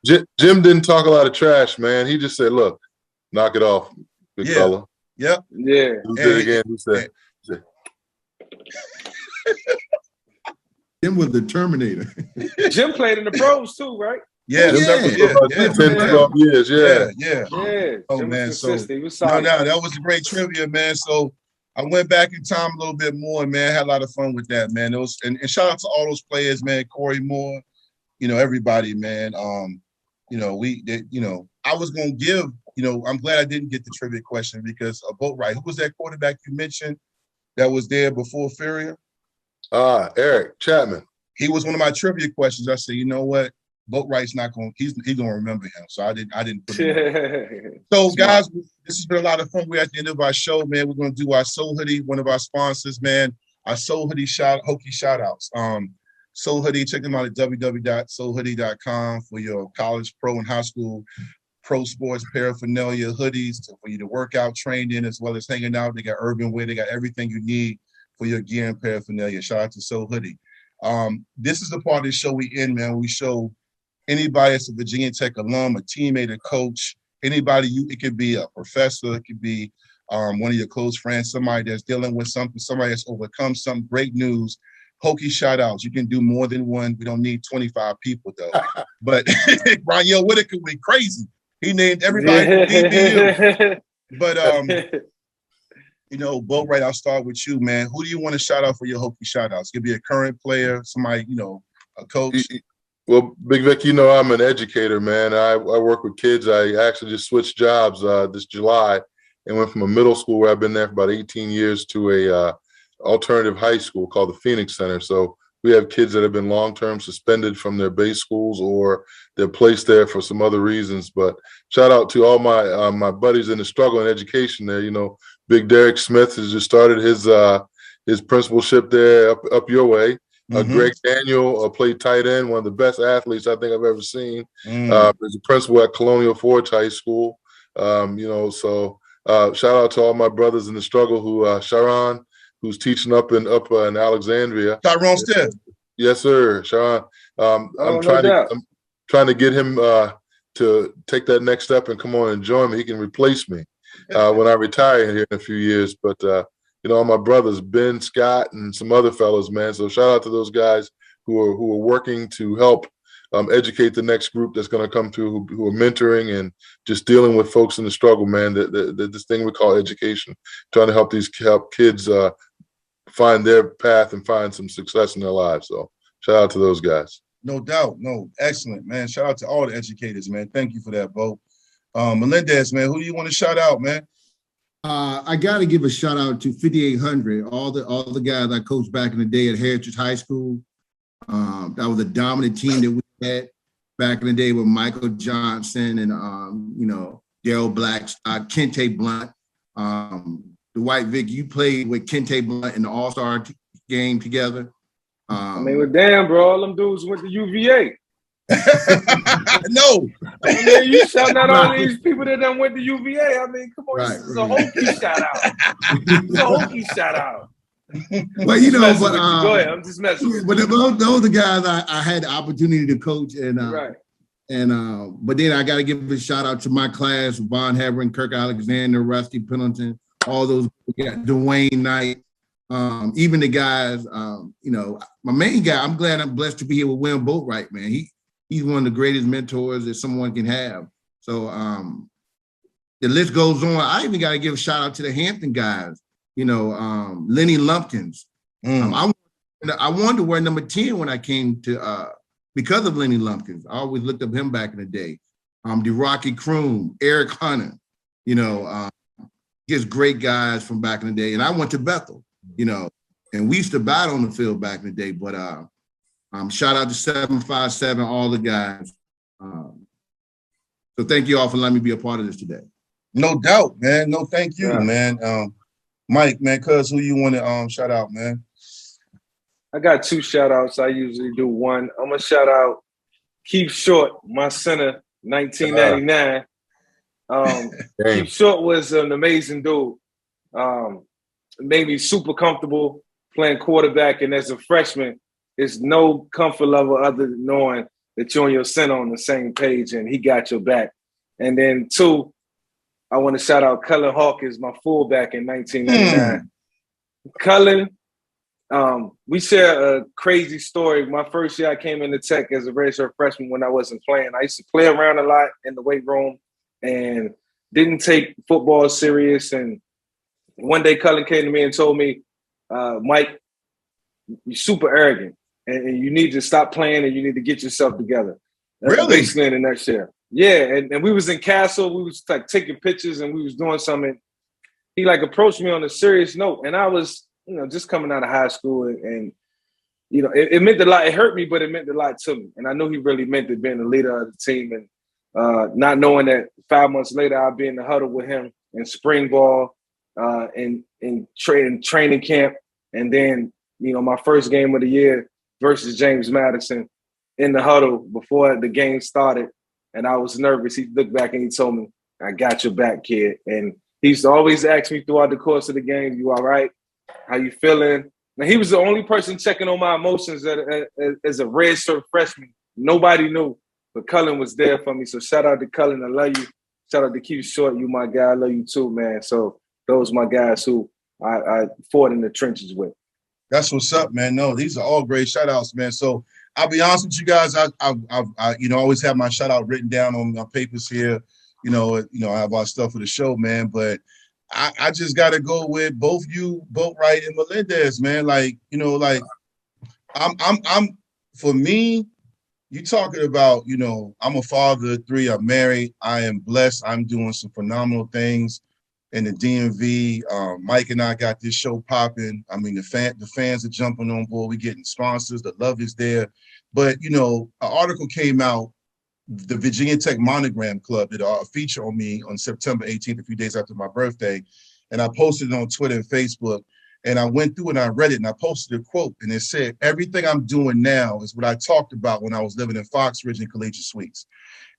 Dude, Jim didn't talk a lot of trash, man. He just said, "Look, knock it off, big fella." Yep. Yeah. He did it again. He said. Jim was the Terminator. Jim played in the pros too, right? Yeah, 10, 12 years, yeah. Oh, Jim man, so that was a great trivia, man. So I went back in time a little bit more, man. Had a lot of fun with that, man. It was, and shout out to all those players, man. Corey Moore, everybody, man. I was gonna give, I'm glad I didn't get the trivia question because Boatwright, who was that quarterback you mentioned that was there before Ferrier? Eric Chapman. He was one of my trivia questions. I said, you know what? Boatwright's not going. He's gonna remember him. So I didn't put him in. So guys, this has been a lot of fun. We're at the end of our show, man. We're gonna do our Soul Hoodie, one of our sponsors, man. Our Soul Hoodie Hokie shout outs. Soul Hoodie, check them out at www.soulhoodie.com for your college, pro, and high school pro sports paraphernalia, hoodies for you to work out, train in, as well as hanging out. They got urban wear. They got everything you need for your gear and paraphernalia. Shout out to Soul Hoodie. This is the part of the show we end, man. We show anybody that's a Virginia Tech alum, a teammate, a coach, anybody. It could be a professor, it could be one of your close friends, somebody that's dealing with something, somebody that's overcome some great news. Hokie shout outs. You can do more than one. We don't need 25 people though. But Ryan Whitaker went crazy. He named everybody from DBU. But Boatwright, I'll start with you, man. Who do you want to shout out for your Hokie shout outs? It could be a current player, somebody, a coach. Well, Big Vic, I'm an educator, man. I work with kids. I actually just switched jobs this July and went from a middle school where I've been there for about 18 years to a alternative high school called the Phoenix Center. So we have kids that have been long-term suspended from their base schools or they're placed there for some other reasons. But shout out to all my buddies in the struggle in education there. Big Derek Smith has just started his principalship there up your way. Greg Daniel played tight end, one of the best athletes I think I've ever seen. He's a principal at Colonial Forge High School. So shout out to all my brothers in the struggle who Sharon, who's teaching up in Alexandria. Tyrone Stiff. Yes, sir. Sharon. I'm trying to get him to take that next step and come on and join me. He can replace me when I retire here in a few years. But all my brothers, Ben, Scott, and some other fellows, man. So shout out to those guys who are working to help educate the next group that's going to come through, who are mentoring and just dealing with folks in the struggle, man. This thing we call education, trying to help kids find their path and find some success in their lives. So shout out to those guys. No doubt. No, excellent, man. Shout out to all the educators, man. Thank you for that, Bo. Melendez, man, who do you want to shout out, man? I got to give a shout out to 5800, all the guys I coached back in the day at Heritage High School. That was a dominant team that we had back in the day with Michael Johnson and Daryl Blackstock, Kente Blunt. The White Vic, you played with Kente Blunt in the All-Star game together. Damn, bro, all them dudes went to UVA. No. You shouting out all these people that done went to UVA. I mean, come on, Right, this is a Hokie shout out. It's a Hokie shout out. Well, Go ahead. I'm just messing with you. But those are the guys I had the opportunity to coach, and but then I got to give a shout out to my class: Von Hebron, Kirk Alexander, Rusty Pendleton, all those guys, Dwayne Knight, even the guys. My main guy. I'm glad I'm blessed to be here with William Boatwright, man. He's one of the greatest mentors that someone can have. So the list goes on. I even got to give a shout out to the Hampton guys. Lenny Lumpkins. I wanted to wear number 10 when I came to, because of Lenny Lumpkins. I always looked up him back in the day. DeRocky Kroom, Eric Hunter, just great guys from back in the day. And I went to Bethel, and we used to battle on the field back in the day. But shout out to 757, all the guys. So thank you all for letting me be a part of this today. No doubt, man. No, thank you, man. Mike, man, cuz who you want to shout out, man? I got 2 shout outs. I usually do one. I'm gonna shout out Keith Short, my center, 1999. Keith Short was an amazing dude. Made me super comfortable playing quarterback, and as a freshman, there's no comfort level other than knowing that you and your center on the same page and he got your back. And then 2, I want to shout out Cullen Hawkins, my fullback in 1999. Cullen, we share a crazy story. My first year I came into Tech as a redshirt freshman when I wasn't playing. I used to play around a lot in the weight room and didn't take football serious. And one day Cullen came to me and told me, Mike, you're super arrogant and you need to stop playing and you need to get yourself together. Really? Basically in the next year. Yeah, and we was in Castle. We was like taking pictures and we was doing something. He like approached me on a serious note, and I was, just coming out of high school, and it meant a lot. It hurt me, but it meant a lot to me. And I knew he really meant it, being the leader of the team, and not knowing that 5 months later I'd be in the huddle with him in spring ball, in training camp, and then my first game of the year versus James Madison in the huddle before the game started. And I was nervous. He looked back and he told me, I got your back, kid. And he used to always ask me throughout the course of the game, you all right? How you feeling? Now, he was the only person checking on my emotions as a redshirt freshman. Nobody knew, but Cullen was there for me. So shout out to Cullen. I love you. Shout out to Keith Short. You my guy. I love you too, man. So those my guys who I fought in the trenches with. That's what's up, man. No, these are all great shout outs, man. So I'll be honest with you guys. I always have my shout out written down on my papers here. I have our stuff for the show, man. But I just got to go with both you, Boatwright and Melendez, man. I'm for me. You talking about, I'm a father of 3. I'm married. I am blessed. I'm doing some phenomenal things in the DMV. Mike and I got this show popping. I mean, the fans are jumping on board. We're getting sponsors. The love is there. But, an article came out, the Virginia Tech Monogram Club did a feature on me on September 18th, a few days after my birthday. And I posted it on Twitter and Facebook. And I went through and I read it and I posted a quote. And it said, everything I'm doing now is what I talked about when I was living in Fox Ridge and Collegiate Suites.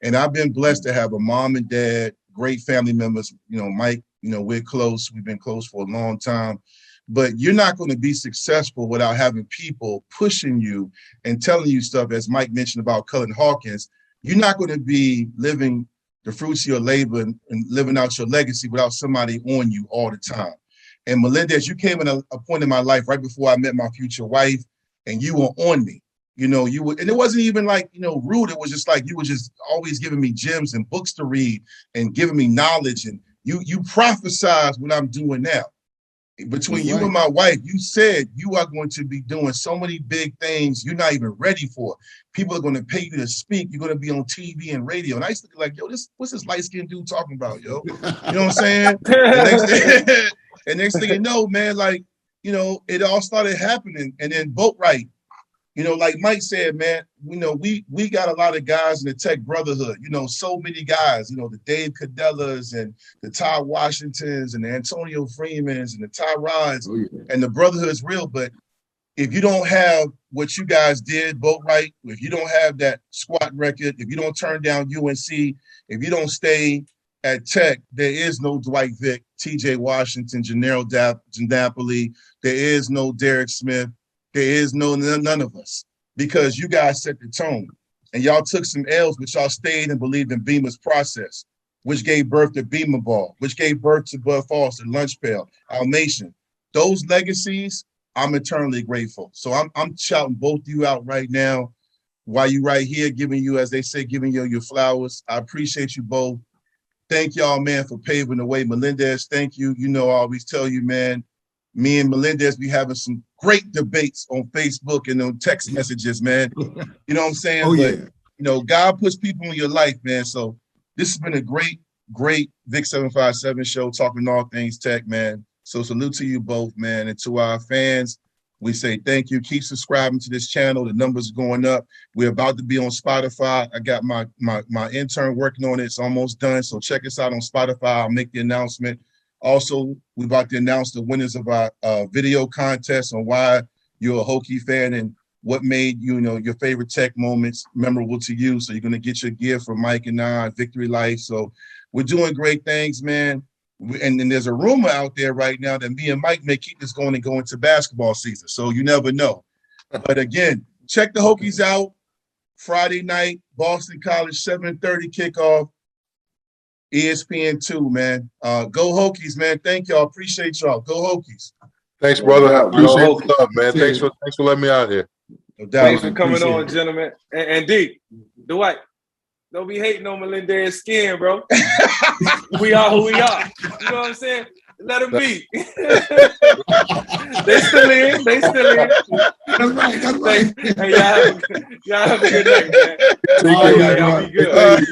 And I've been blessed to have a mom and dad, great family members. Mike, we're close. We've been close for a long time. But you're not going to be successful without having people pushing you and telling you stuff, as Mike mentioned about Cullen Hawkins. You're not going to be living the fruits of your labor and living out your legacy without somebody on you all the time. And Melendez, you came in a point in my life right before I met my future wife, and you were on me. You would, and it wasn't even like, rude. It was just like you were just always giving me gems and books to read and giving me knowledge. And you prophesize what I'm doing now. Between you and my wife, you said you are going to be doing so many big things you're not even ready for. People are going to pay you to speak. You're going to be on TV and radio. And I used to be like, yo, what's this light-skinned dude talking about, yo? You know what I'm saying? And next thing you know, man, like, you know, it all started happening. And then Boatwright, you know, like Mike said, man, you know, we got a lot of guys in the tech brotherhood, you know, so many guys, you know, the Dave Cadellas and the Ty Washingtons and the Antonio Freemans and the Tyrods, and the brotherhood is real. But if you don't have what you guys did, Boatwright, if you don't have that squat record, if you don't turn down UNC, if you don't stay at Tech, there is no Dwight Vick, TJ Washington, Gennaro Napoli, there is no Derek Smith. There is none of us, because you guys set the tone, and y'all took some L's, but y'all stayed and believed in Beamer's process, which gave birth to Beamer Ball, which gave birth to Bud Foster, Lunch Pail, Almation. Those legacies, I'm eternally grateful. So I'm shouting both of you out right now while you right here, giving you, as they say, giving you your flowers. I appreciate you both. Thank y'all, man, for paving the way. Melendez, thank you. You know, I always tell you, man, me and Melendez be having some great debates on Facebook and on text messages, man. You know what I'm saying? Oh, yeah. But, you know, God puts people in your life, man. So this has been a great VICK757 show, talking all things tech, man. So salute to you both, man. And to our fans, we say thank you. Keep subscribing to this channel. The numbers are going up. We're about to be on Spotify. I got my intern working on it. It's almost done. So check us out on Spotify. I'll make the announcement. Also, we're about to announce the winners of our video contest on why you're a Hokie fan and what made, you know, your favorite tech moments memorable to you. So you're going to get your gear from Mike and I, Victory Life. So we're doing great things, man. And then there's a rumor out there right now that me and Mike may keep this going and go into basketball season. So you never know. But again, check the Hokies out. Friday night, Boston College, 7:30 kickoff. ESPN 2, man. Go Hokies, man. Thank y'all. Appreciate y'all. Go Hokies. Thanks, brother. I appreciate the love, man. Thanks for letting me out here. No doubt. Thanks for coming on, gentlemen. And D, Dwight, don't be hating on Melendez's skin, bro. We are who we are. You know what I'm saying? Let them be. They still in. That's right. Hey, y'all have a good night, man. Take care, Y'all be good.